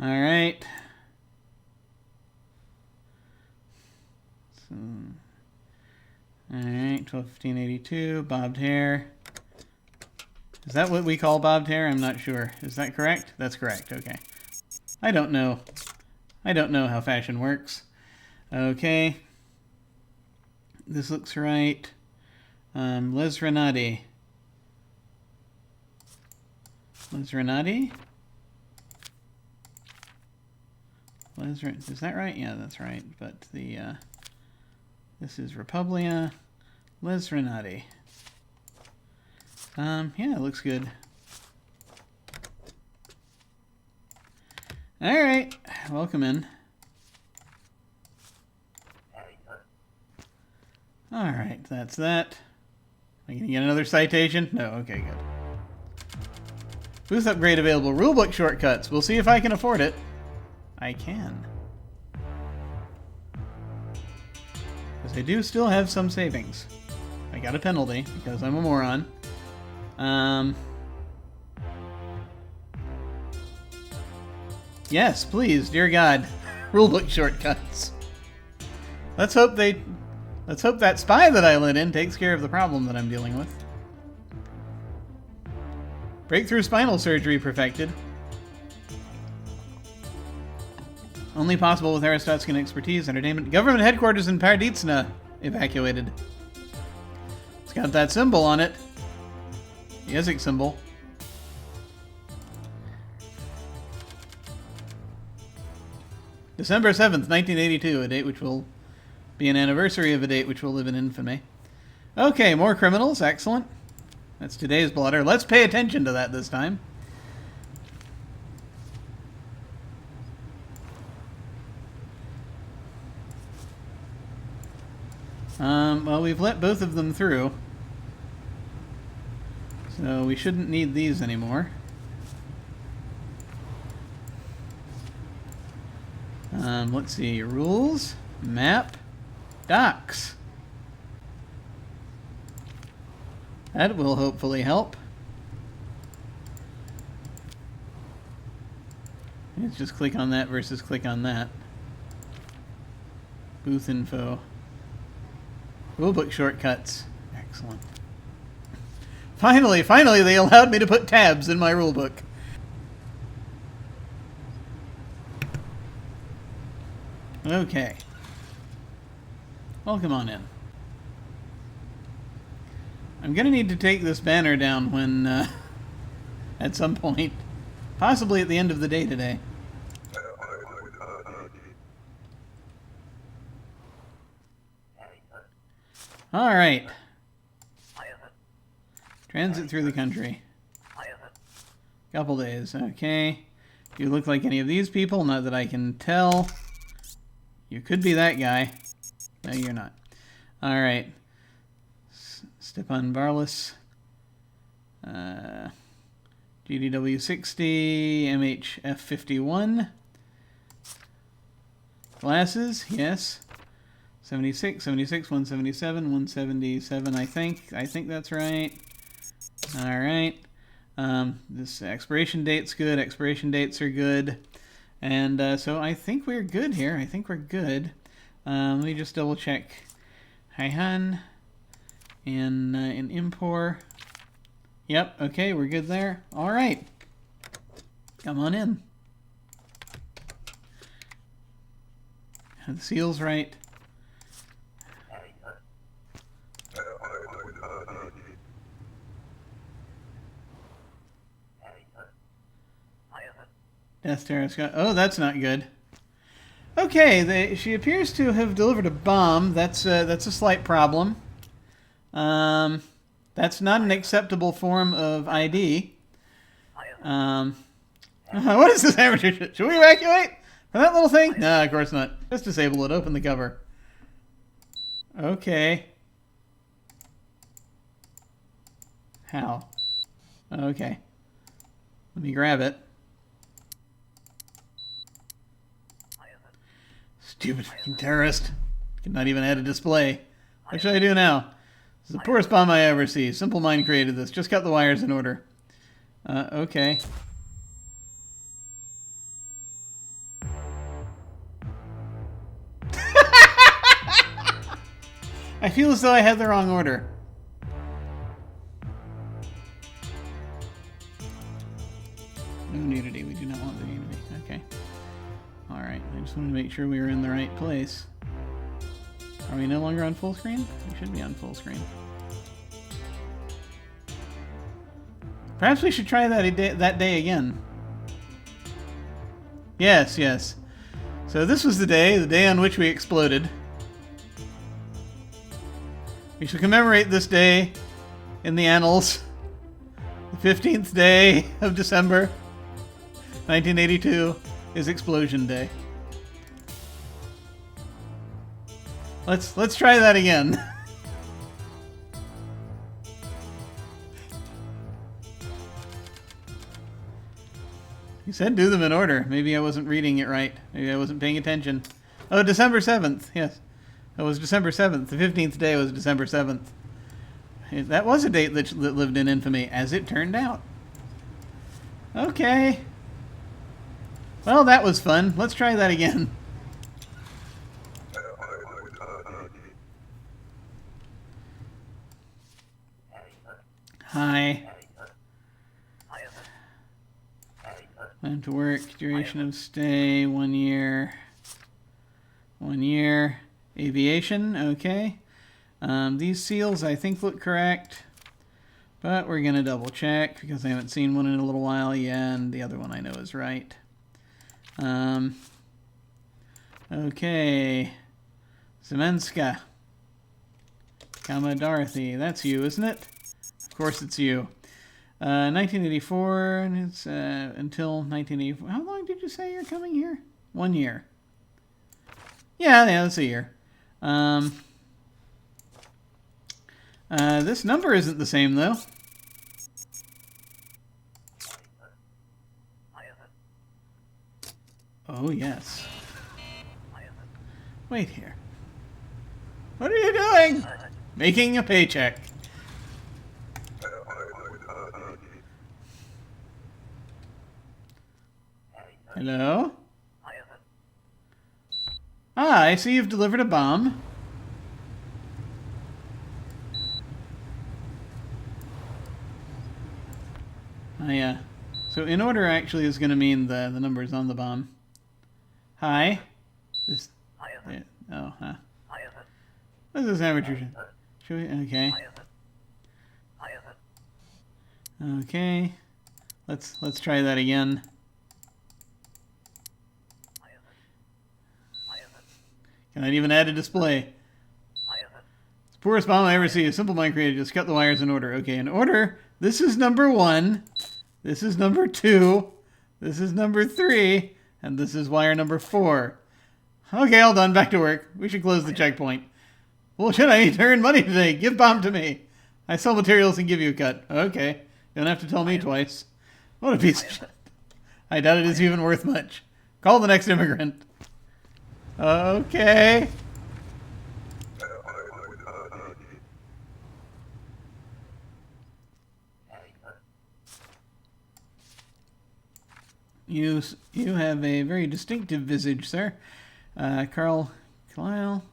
Alright. So, alright, 121582, bobbed hair. Is that what we call bobbed hair? I'm not sure. Is that correct? That's correct, okay. I don't know. I don't know how fashion works. Okay. This looks right. Les Renati. Les Renati? Is that right? Yeah, that's right. But the, this is Republia. Les Renati. Yeah, it looks good. Alright, welcome in. Alright, that's that. Am I gonna get another citation? No, okay, good. Booth upgrade available. Rulebook shortcuts. We'll see if I can afford it. I can. Because I do still have some savings. I got a penalty because I'm a moron. Yes, please, dear God. Rulebook shortcuts. Let's hope that spy that I let in takes care of the problem that I'm dealing with. Breakthrough spinal surgery perfected. Only possible with Aristotelian expertise. Entertainment. Government headquarters in Parditsna evacuated. It's got that symbol on it. The Ezek symbol. December 7th, 1982, a date which will be an anniversary of a date which will live in infamy. Okay, more criminals. Excellent. That's today's blotter. Let's pay attention to that this time. Well, we've let both of them through. So we shouldn't need these anymore. Let's see. Rules. Map. Docs. That will hopefully help. Let's just click on that versus click on that. Booth info. Rulebook shortcuts. Excellent. Finally they allowed me to put tabs in my rulebook. Okay. Welcome on in. I'm gonna need to take this banner down when, at some point. Possibly at the end of the day today. Alright. Transit through the country. Couple days, okay. Do you look like any of these people? Not that I can tell. You could be that guy. No, you're not. Alright. Stepan Barlas. GDW 60. MHF 51. Glasses, yes. 76, 76, 177, 177, I think. I think that's right. Alright. This expiration date's good. Expiration dates are good. And so I think we're good here. I think we're good. Let me just double check. Haihan in Impor. Yep, okay, we're good there. Alright. Come on in. The seal's right. Death Terrorist. Oh, that's not good. Okay, she appears to have delivered a bomb. That's a slight problem. That's not an acceptable form of ID. What is this amateur shit? Should we evacuate from that little thing? No, of course not. Just disable it. Open the cover. Okay. How? Okay. Let me grab it. Stupid fucking terrorist. Could not even add a display. What should I do now? This is the poorest bomb I ever see. Simple Mind created this. Just got the wires in order. Okay. I feel as though I had the wrong order. No nudity. We do not want the nudity. Okay. Alright. I just wanted to make sure we were in the right place. Are we no longer on full screen? We should be on full screen. Perhaps we should try that day again. Yes, yes. So this was the day on which we exploded. We shall commemorate this day in the annals. The 15th day of December, 1982 is Explosion Day. Let's try that again. You said do them in order. Maybe I wasn't reading it right. Maybe I wasn't paying attention. Oh, December 7th. Yes. It was December 7th. The 15th day was December 7th. That was a date that lived in infamy, as it turned out. Okay. Well, that was fun. Let's try that again. Hi. Time to work. Duration of stay, 1 year. 1 year. Aviation, okay. These seals I think look correct. But we're going to double check because I haven't seen one in a little while. Yeah, and the other one I know is right. Okay. Zemenska. Kama Dorothy. That's you, isn't it? Of course it's you. 1984, and it's until 1984. How long did you say you're coming here? 1 year. Yeah, that's a year. This number isn't the same, though. Oh, yes. Wait here. What are you doing? Making a paycheck. Hello? Ah, I see you've delivered a bomb. Yeah. So in order actually is going to mean the numbers on the bomb. Hi. This. Yeah, oh, huh. This is amateur. Should we? Okay. Okay. Let's try that again. Can I even add a display? It's the poorest bomb I ever see. A Simple Mind created. Just cut the wires in order. Okay, in order. This is number 1. This is number 2. This is number 3. And this is wire number 4. Okay, all done. Back to work. We should close the checkpoint. Well, shit, I need to earn money today. Give bomb to me. I sell materials and give you a cut. Okay. You don't have to tell me twice. What a piece of shit. I doubt it is even worth much. Call the next immigrant. Okay. You have a very distinctive visage, sir. Carl Kyle,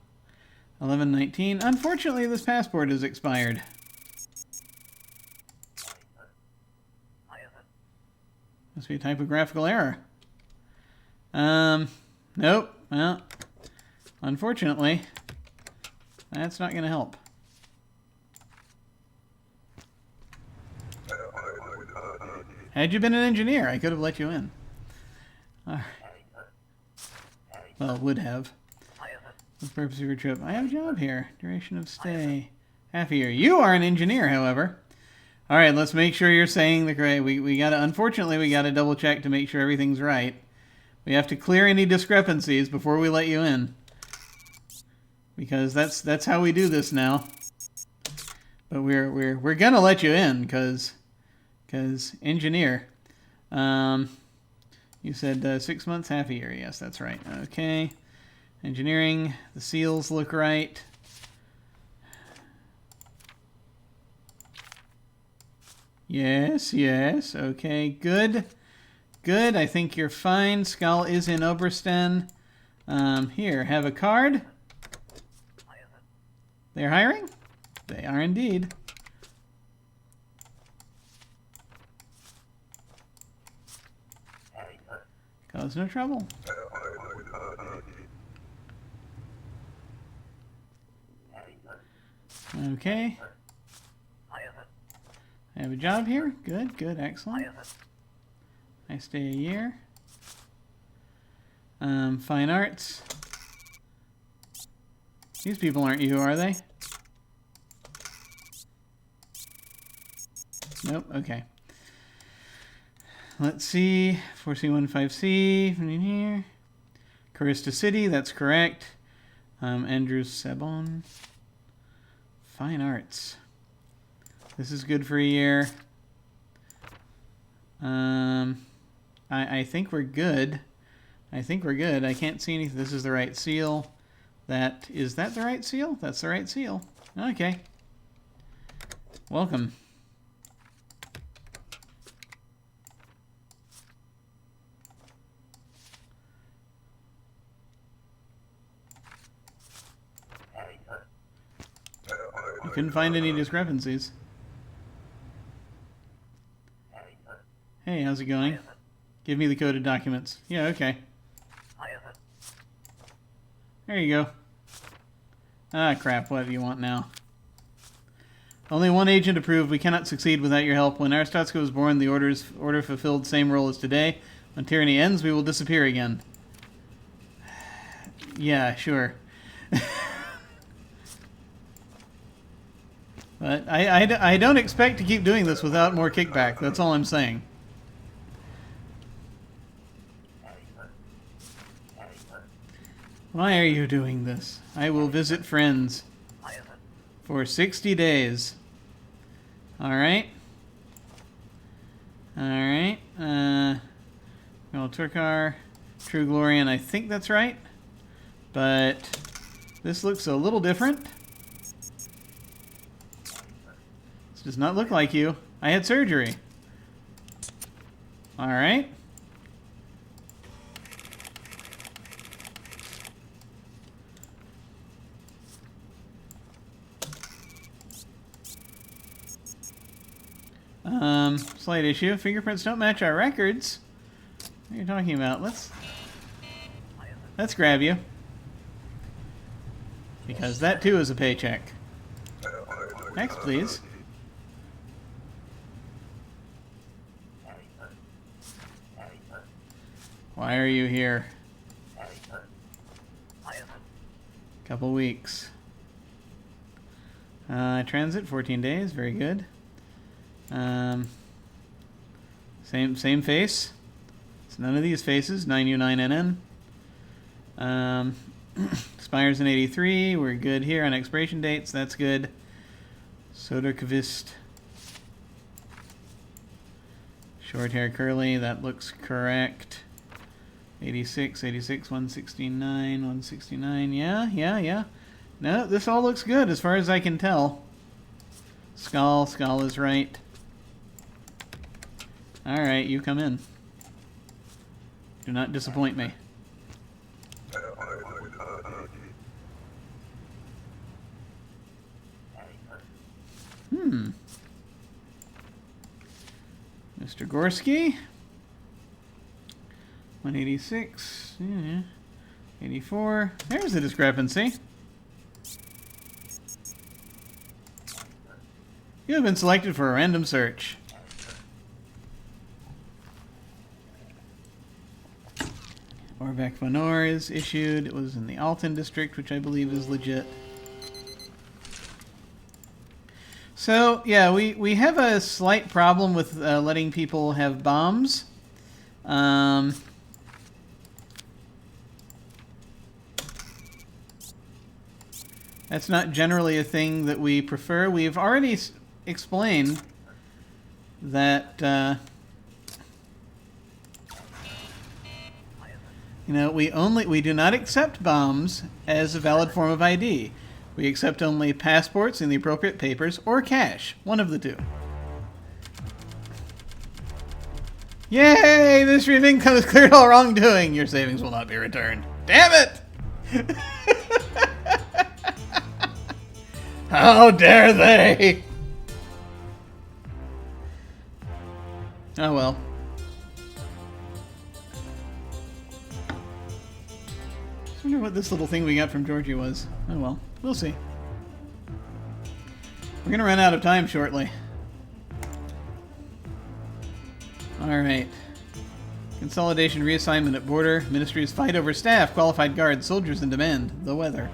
1119. Unfortunately, this passport is expired. Must be a typographical error. Nope. Well, unfortunately, that's not going to help. Had you been an engineer, I could have let you in. Well, would have. What's the purpose of your trip? I have a job here. Duration of stay. Half a year. You are an engineer, however. All right, let's make sure you're saying the correct. We gotta. Unfortunately, we gotta double check to make sure everything's right. We have to clear any discrepancies before we let you in, because that's how we do this now. But we're gonna let you in, cause engineer. You said 6 months, half a year. Yes, that's right. Okay. Engineering. The seals look right. Yes, yes. Okay, good. Good. I think you're fine. Skal is in Obersten. Here, have a card. They're hiring? They are indeed. Cause no trouble. Okay. I have a job here. Good, good, excellent. I stay a year. Fine arts. These people aren't you, are they? Nope, okay. Let's see. 4C15C from in here. Carista City, that's correct. Andrews Sabon. Fine arts. This is good for a year. I think we're good. I think we're good. I can't see anything. This is the right seal. Is that the right seal? That's the right seal. Okay. Welcome. You couldn't find any discrepancies. Hey, how's it going? Give me the coded documents. Yeah, okay. There you go. Ah, crap. What do you want now? Only one agent approved. We cannot succeed without your help. When Arstotzka was born, the order fulfilled same role as today. When tyranny ends, we will disappear again. Yeah, sure. But I don't expect to keep doing this without more kickback. That's all I'm saying. Why are you doing this? I will visit friends for 60 days. Alright. Alright. Well, Turkar, True Glorian, I think that's right. But this looks a little different. This does not look like you. I had surgery. Alright. Slight issue. Fingerprints don't match our records. What are you talking about? Let's grab you. Because that too is a paycheck. Next, please. Why are you here? Couple weeks. Transit, 14 days. Very good. Same face. It's none of these faces. 9U9NN. Expires in 83. We're good here on expiration dates. That's good. Soderkvist. Short hair curly. That looks correct. 86, 86, 169, 169. Yeah. No, this all looks good as far as I can tell. Skal is right. Alright, you come in. Do not disappoint me. Mr. Gorski. 186. Yeah. 84. There's a discrepancy. You have been selected for a random search. Orvac Vonor is issued. It was in the Alton district, which I believe is legit. So, yeah, we have a slight problem with letting people have bombs. That's not generally a thing that we prefer. We've already explained that, you know, we do not accept bombs as a valid form of ID. We accept only passports and the appropriate papers, or cash. One of the two. Yay! Mystery of income has cleared all wrongdoing. Your savings will not be returned. Damn it! How dare they! Oh well. I wonder what this little thing we got from Georgie was. Oh well. We'll see. We're gonna run out of time shortly. Alright. Consolidation reassignment at border. Ministries fight over staff. Qualified guards. Soldiers in demand. The weather.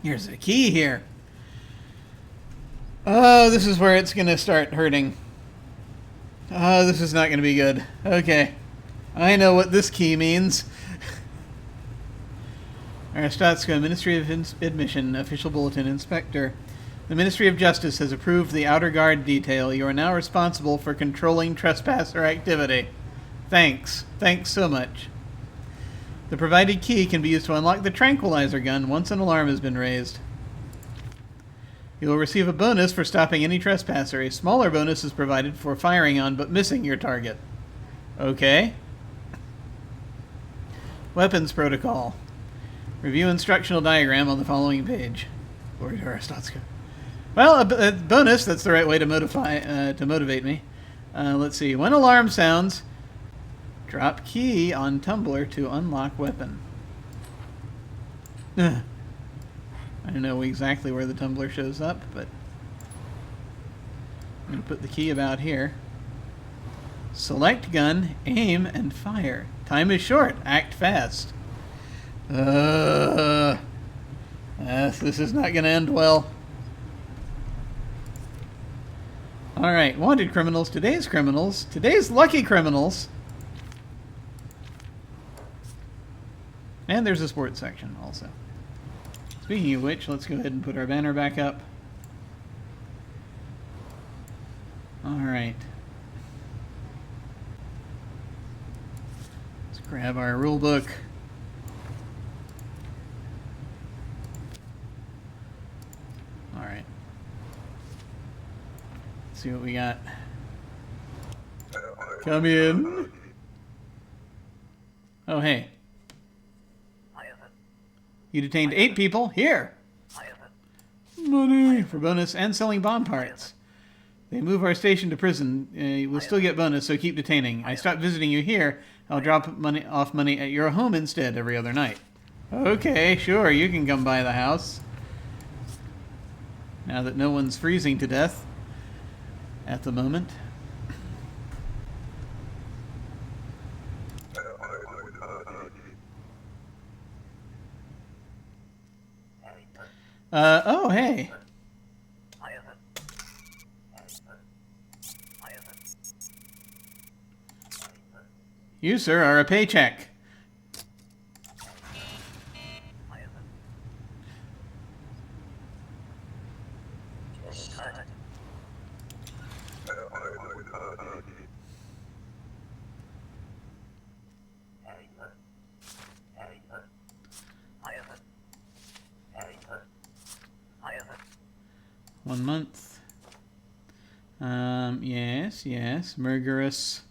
Here's a key here. Oh, this is where it's going to start hurting. Oh, this is not going to be good. Okay. I know what this key means. Aristatska, Ministry of Admission, Official Bulletin, Inspector. The Ministry of Justice has approved the Outer Guard detail. You are now responsible for controlling trespasser activity. Thanks. Thanks so much. The provided key can be used to unlock the tranquilizer gun once an alarm has been raised. You will receive a bonus for stopping any trespasser. A smaller bonus is provided for firing on but missing your target. Okay. Weapons protocol. Review instructional diagram on the following page. Well, a bonus, that's the right way to motivate me. Let's see. When alarm sounds, drop key on tumbler to unlock weapon. I don't know exactly where the tumbler shows up, but I'm going to put the key about here. Select gun, aim, and fire. Time is short. Act fast. This is not going to end well. Alright, wanted criminals. Today's lucky criminals. And there's a sports section also. Speaking of which, let's go ahead and put our banner back up. Alright. Let's grab our rule book. Alright. Let's see what we got. Come in. Oh, hey. You detained 8 people. Here! Money for bonus and selling bomb parts. They move our station to prison. You will still get bonus, so keep detaining. I stopped visiting you here. I'll drop off money at your home instead every other night. Okay, sure, you can come by the house. Now that no one's freezing to death at the moment. Oh, hey. You, sir, are a paycheck. One month. Yes. Murgerous.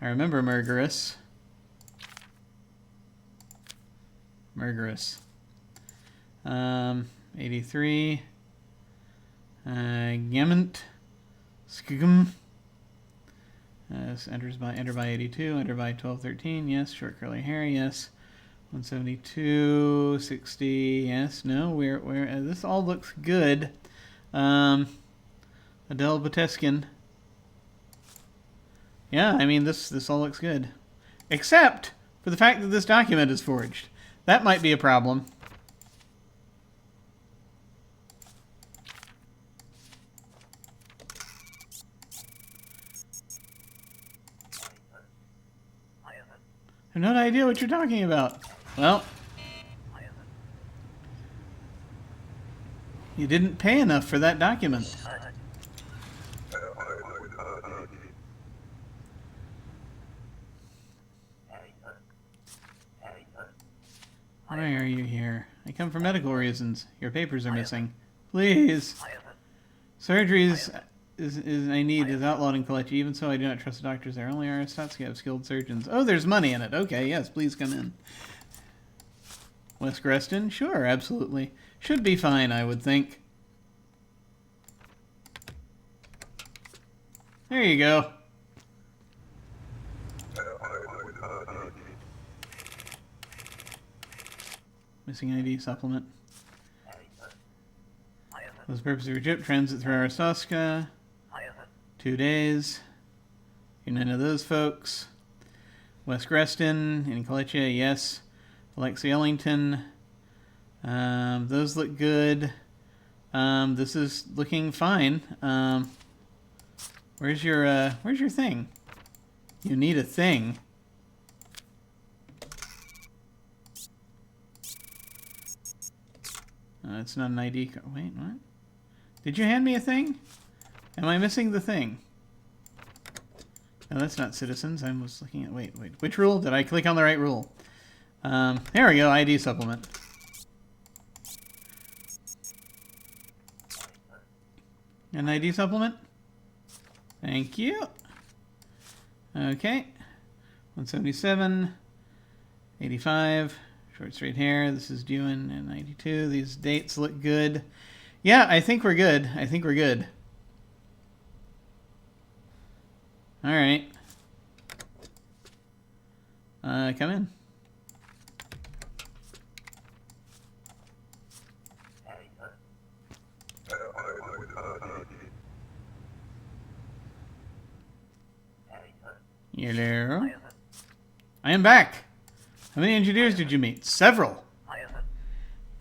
I remember Murgerous. 83. Gament. Skugum. Enter by 82. Enter by 1213. Yes. Short curly hair. Yes. 172, 60. Yes, no, we're this all looks good. Adele Boteskin. Yeah, I mean this all looks good, except for the fact that this document is forged. That might be a problem. I have no idea what you're talking about. Well, you didn't pay enough for that document. Why are you here? I come for medical reasons. Your papers are missing. Please. Surgeries I need is outlawed in Kalechi. Even so, I do not trust the doctors there. Only our Satsuki have skilled surgeons. Oh, there's money in it. Okay, yes, please come in. West Greston? Sure, absolutely. Should be fine, I would think. There you go. Missing ID supplement. For the purpose of your trip, transit through Arstotzka. 2 days. You're none of those folks. West Greston, in Kalechi, yes. Alexi Ellington. Those look good. This is looking fine. Where's your thing? You need a thing. It's not an ID card. Wait, what? Did you hand me a thing? Am I missing the thing? No, that's not citizens. I was looking at... Wait. Which rule? Did I click on the right rule? There we go. ID supplement. An ID supplement? Thank you. Okay. 177. 85. Short straight hair. This is due in 92. These dates look good. Yeah, I think we're good. All right. Come in. Hello. I am back. How many engineers did you meet? Several.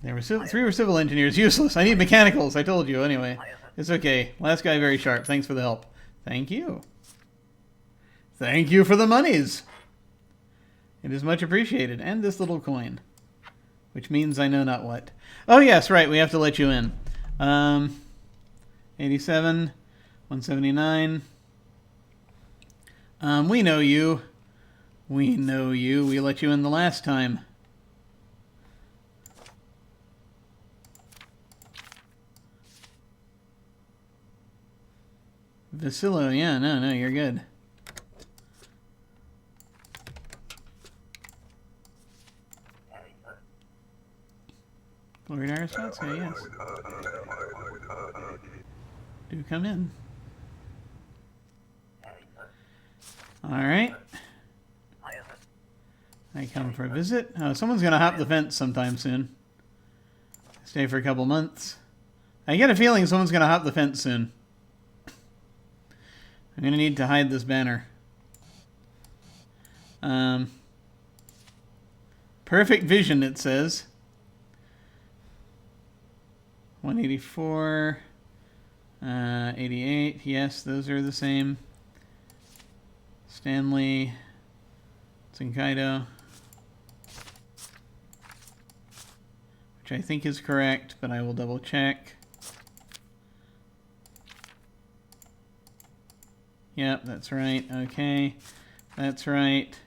There were 3 were civil engineers. Useless. I need mechanicals. I told you. Anyway, it's okay. Last guy very sharp. Thanks for the help. Thank you. Thank you for the monies. It is much appreciated. And this little coin, which means I know not what. Oh yes, right. We have to let you in. 87, 179. We know you. We know you. We let you in the last time. Vasilo, yeah, no, you're good. Lord Arstotzka, yes. Do come in. Alright. I come for a visit. Oh, someone's gonna hop the fence sometime soon. Stay for a couple months. I get a feeling someone's gonna hop the fence soon. I'm gonna need to hide this banner. Perfect vision, it says. 184, 88. Yes, those are the same. Stanley, Tsunkaido, which I think is correct, but I will double check. Yep, that's right. Okay, that's right.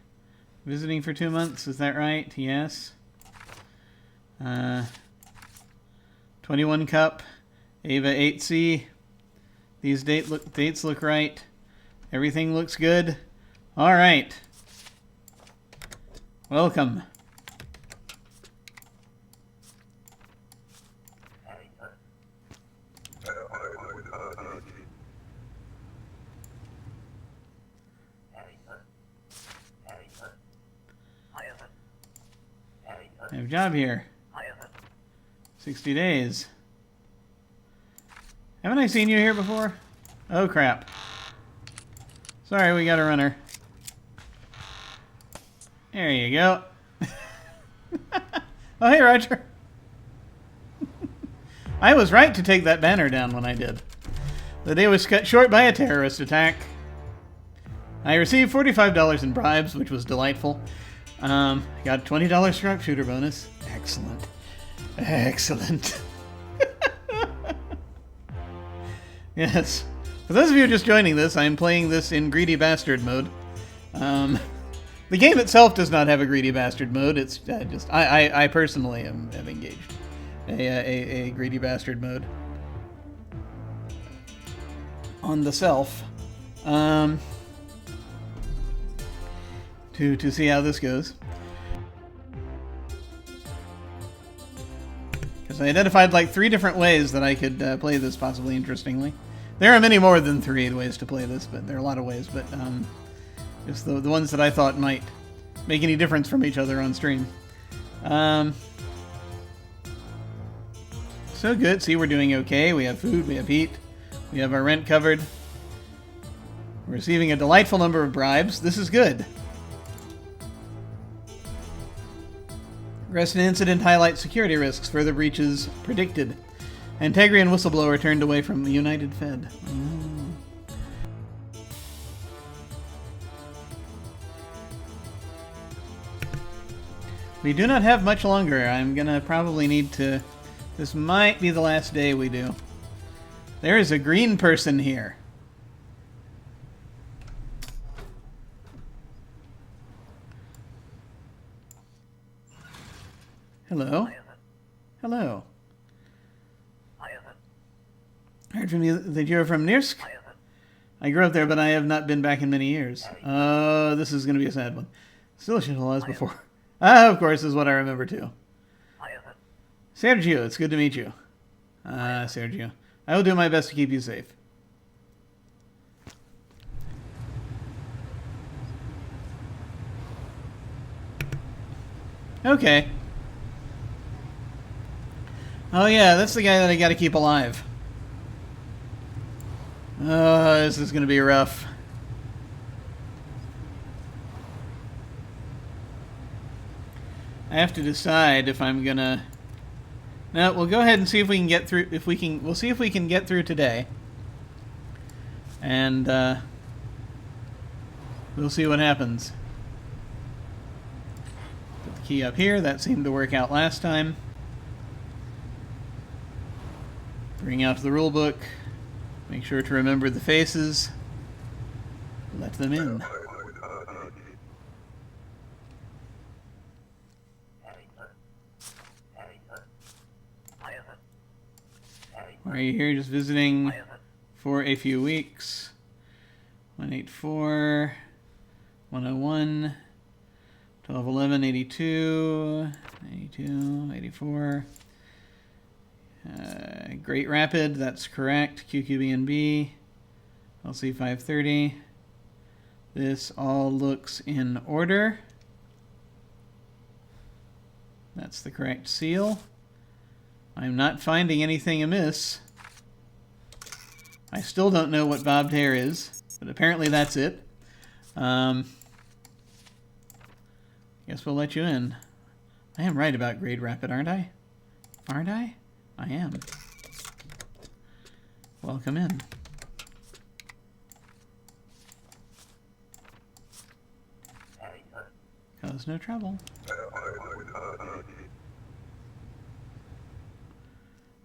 Visiting for 2 months, is that right? Yes. 21 Cup, Ava 8C. These dates look right. Everything looks good. All right. Welcome. I have a job here. 60 days. Haven't I seen you here before? Oh, crap. Sorry, we got a runner. There you go. Oh, hey, Roger. I was right to take that banner down when I did. The day was cut short by a terrorist attack. I received $45 in bribes, which was delightful. Got a $20 sharpshooter bonus. Excellent. Excellent. Yes. For those of you just joining this, I'm playing this in Greedy Bastard mode. The game itself does not have a Greedy Bastard mode. It's just... I personally have engaged a Greedy Bastard mode. On the self. To see how this goes. Because I identified like 3 different ways that I could play this possibly interestingly. There are many more than 3 ways to play this, but there are a lot of ways. But just the ones that I thought might make any difference from each other on stream. So good. See, we're doing okay. We have food. We have heat. We have our rent covered. We're receiving a delightful number of bribes. This is good. Arrest and incident highlights security risks. Further breaches predicted. Antegri and whistleblower turned away from the United Fed. We do not have much longer. I'm gonna probably need to... This might be the last day we do. There is a green person here. Hello. Hello. I heard from you that you're from Nirsk? I grew up there, but I have not been back in many years. Oh, this is going to be a sad one. Still as shithole as before. Ah, of course, is what I remember too. Sergio, it's good to meet you. Sergio. I will do my best to keep you safe. Okay. Oh yeah, that's the guy that I gotta keep alive. Oh, this is gonna be rough. I have to decide if I'm gonna... No, we'll go ahead and see if we can get through... We'll see if we can get through today. And, we'll see what happens. Put the key up here. That seemed to work out last time. Bring out the rule book. Make sure to remember the faces. Let them in. Why are you here? Just visiting for a few weeks. 184, 101, 1211, 82, 82, 84. Great Rapid, that's correct. QQBNB, LC 530. This all looks in order. That's the correct seal. I'm not finding anything amiss. I still don't know what bobbed hair is, but apparently that's it. Guess we'll let you in. I am right about Great Rapid, aren't I? Aren't I? I am. Welcome in. Cause no trouble.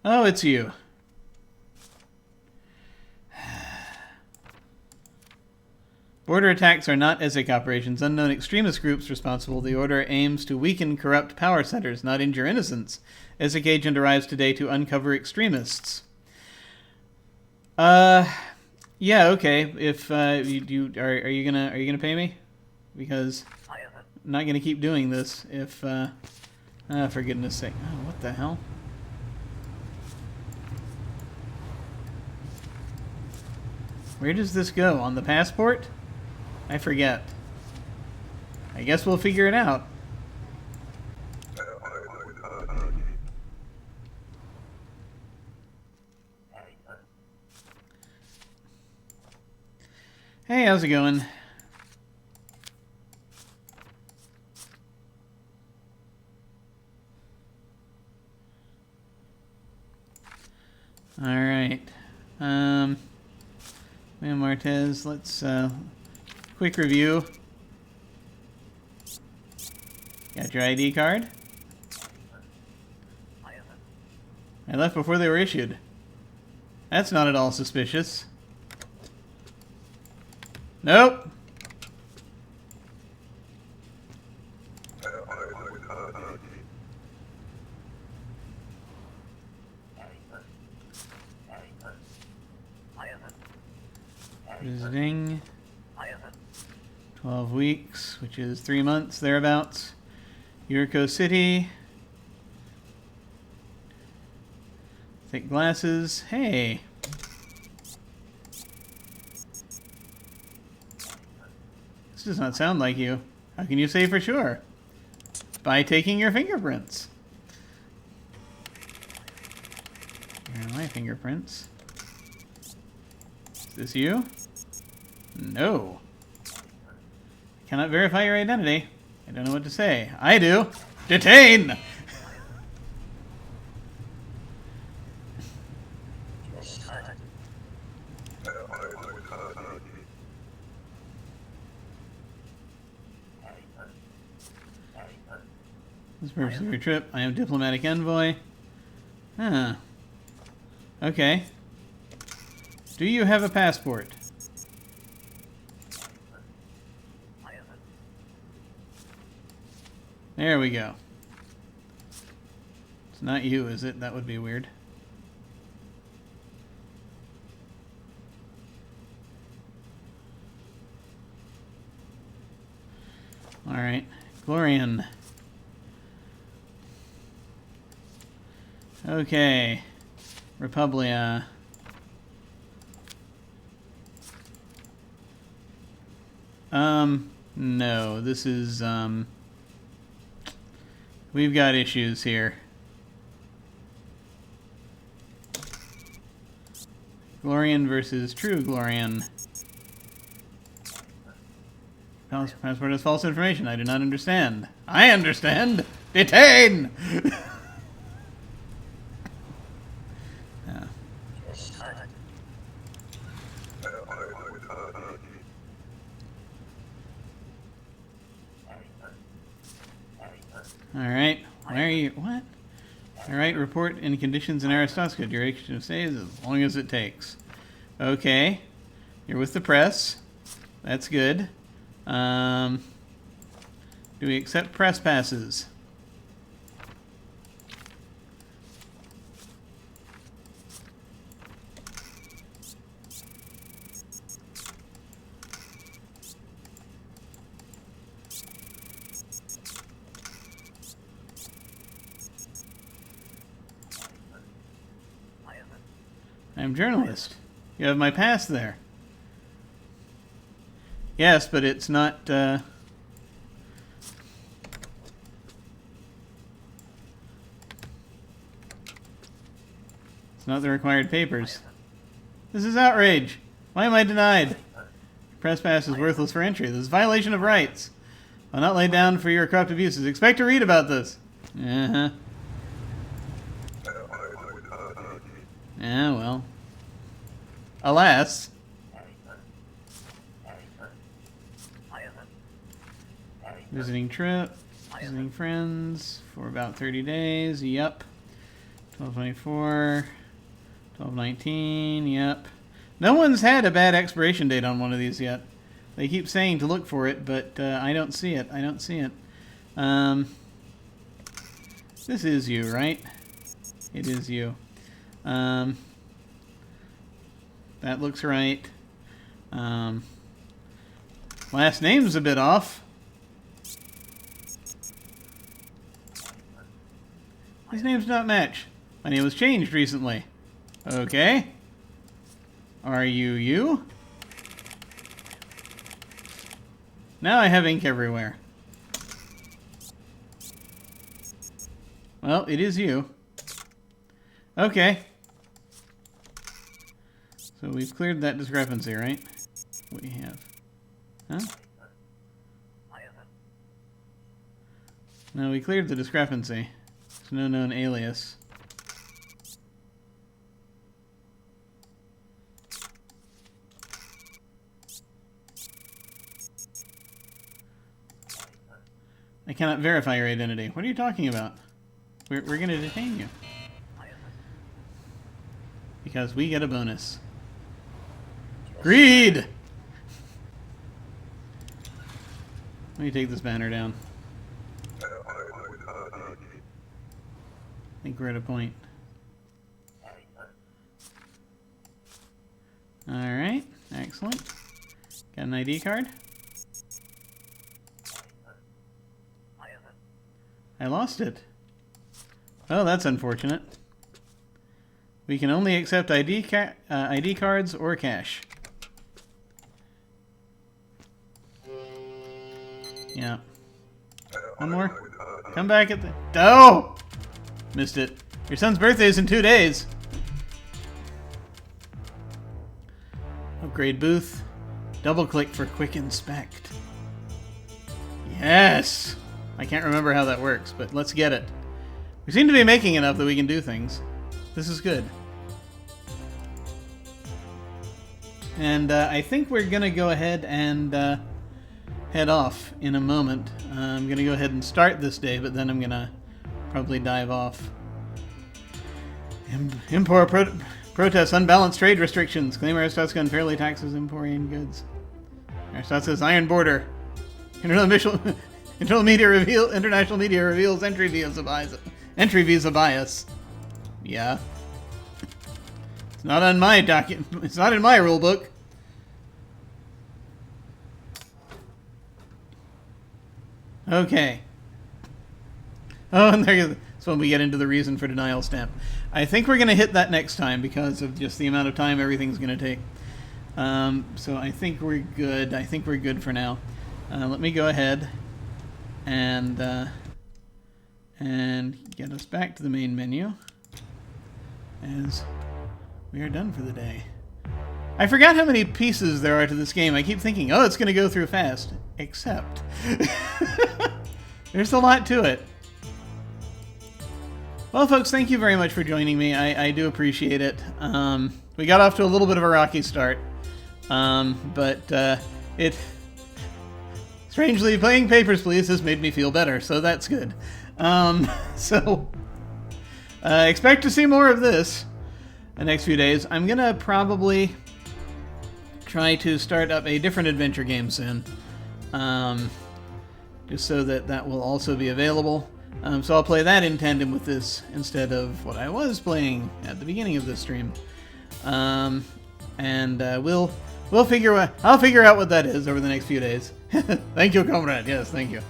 Oh, it's you. Border attacks are not ESIC operations. Unknown extremist groups responsible. The order aims to weaken corrupt power centers, not injure innocents. ESIC agent arrives today to uncover extremists. Yeah, okay. If are you gonna pay me? Because I'm not gonna keep doing this. If for goodness sake. Oh, what the hell? Where does this go? On the passport? I forget. I guess we'll figure it out. Hey, how's it going? All right. Ma'am Martez, let's quick review. Got your ID card? I left before they were issued. That's not at all suspicious. Nope. Visiting. 12 weeks, which is 3 months, thereabouts. Yuriko City. Thick glasses. Hey. This does not sound like you. How can you say for sure? By taking your fingerprints. Here are my fingerprints. Is this you? No. Cannot verify your identity. I don't know what to say. I do. Detain! This purpose of your trip. I am diplomatic envoy. Huh. Okay. Do you have a passport? There we go. It's not you, is it? That would be weird. Alright. Glorian. Okay. Republia. No. This is, we've got issues here. Glorian versus True Glorian. Passport has false information. I do not understand. I understand! Detain! Alright. Where are you? What? Alright, report any conditions in Aristosca. Duration of stay is as long as it takes. Okay. You're with the press. That's good. Do we accept press passes? I'm a journalist. You have my pass there. Yes, but it's not, it's not the required papers. This is outrage. Why am I denied? Press pass is worthless for entry. This is violation of rights. I'll not lay down for your corrupt abuses. Expect to read about this. Uh-huh. Yeah, well. Alas. Visiting trip. Visiting friends for about 30 days. Yep. 12/24. 12/19. Yep. No one's had a bad expiration date on one of these yet. They keep saying to look for it, but I don't see it. I don't see it. This is you, right? It is you. That looks right. Last name's a bit off. These names do not match. My name was changed recently. Okay. Are you you? Now I have ink everywhere. Well, it is you. Okay. So we've cleared that discrepancy, right? we have. Huh? No, we cleared the discrepancy. There's no known alias. I cannot verify your identity. What are you talking about? We're going to detain you. Because we get a bonus. Greed! Let me take this banner down. I think we're at a point. Alright, excellent. Got an ID card? I lost it. Oh, that's unfortunate. We can only accept ID cards or cash. Yeah. One more. Come back at the... Oh! Missed it. Your son's birthday is in 2 days. Upgrade booth. Double click for quick inspect. Yes! I can't remember how that works, but let's get it. We seem to be making enough that we can do things. This is good. And I think we're going to go ahead and head off in a moment. I'm going to go ahead and start this day, but then I'm going to probably dive off. Import protests unbalanced trade restrictions. Claim Aristotska unfairly taxes Emporian goods. Aristotska's iron border. International media reveals entry visa bias. Yeah. It's not on my document. It's not in my rule book. Okay. Oh, and that's when we get into the reason for denial stamp. I think we're going to hit that next time because of just the amount of time everything's going to take. So I think we're good. I think we're good for now. Let me go ahead and get us back to the main menu as we are done for the day. I forgot how many pieces there are to this game. I keep thinking, oh, it's going to go through fast. Except there's a lot to it. Well, folks, thank you very much for joining me. I do appreciate it. We got off to a little bit of a rocky start, but strangely, playing Papers, Please has made me feel better, so that's good. Expect to see more of this the next few days. I'm going to probably try to start up a different adventure game soon, just so that will also be available. So I'll play that in tandem with this instead of what I was playing at the beginning of this stream. We'll figure out. I'll figure out what that is over the next few days. Thank you, comrade. Yes, thank you.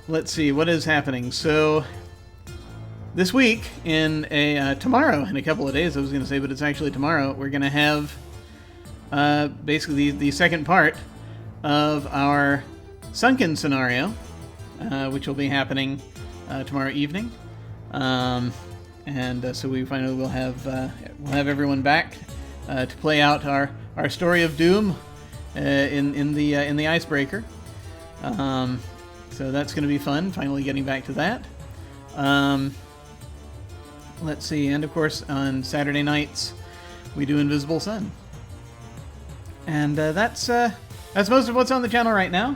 Let's see what is happening. So this week, tomorrow, in a couple of days, I was going to say, but it's actually tomorrow. We're going to have basically the second part of our sunken scenario, which will be happening tomorrow evening. So we finally will have everyone back to play out our story of doom in the icebreaker. So that's going to be fun. Finally getting back to that. Let's see, and of course on Saturday nights we do Invisible Sun. And that's most of what's on the channel right now.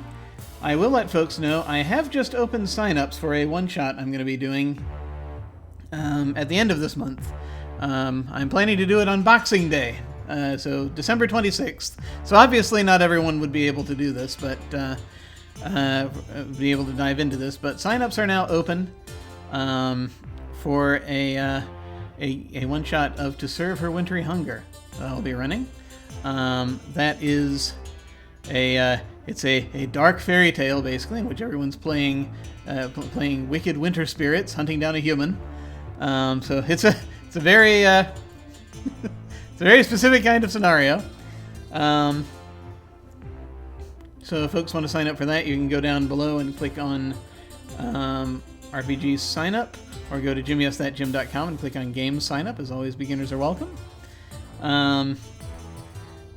I will let folks know I have just opened sign-ups for a one-shot I'm going to be doing at the end of this month. I'm planning to do it on Boxing Day, so December 26th. So obviously not everyone would be able to do this, but be able to dive into this. But sign-ups are now open for a one-shot of To Serve Her Wintry Hunger that I'll be running. That is it's a dark fairy tale, basically, in which everyone's playing wicked winter spirits hunting down a human. So it's a very it's a very specific kind of scenario. So if folks want to sign up for that, you can go down below and click on RPG sign up, or go to jimmyesthatjim.com and click on Games sign up. As always, beginners are welcome.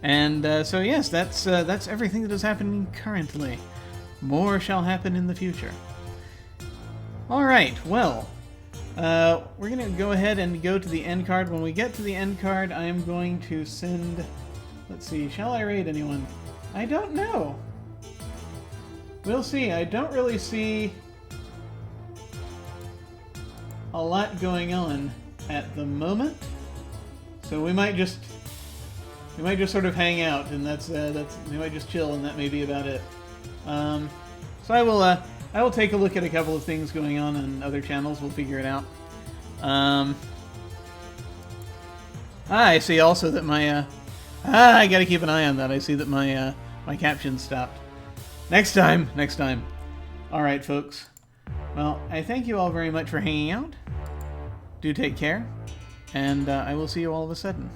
And so yes, that's everything that is happening currently. More shall happen in the future. All right, well, we're going to go ahead and go to the end card. When we get to the end card, I am going to send... Let's see, shall I raid anyone? I don't know. We'll see. I don't really see a lot going on at the moment, so we might just sort of hang out, and that's we might just chill, and that may be about it. So I will take a look at a couple of things going on other channels. We'll figure it out. I see also that my I gotta keep an eye on that. I see that my my caption stopped. Next time. All right, folks. Well, I thank you all very much for hanging out. Do take care, and I will see you all of a sudden.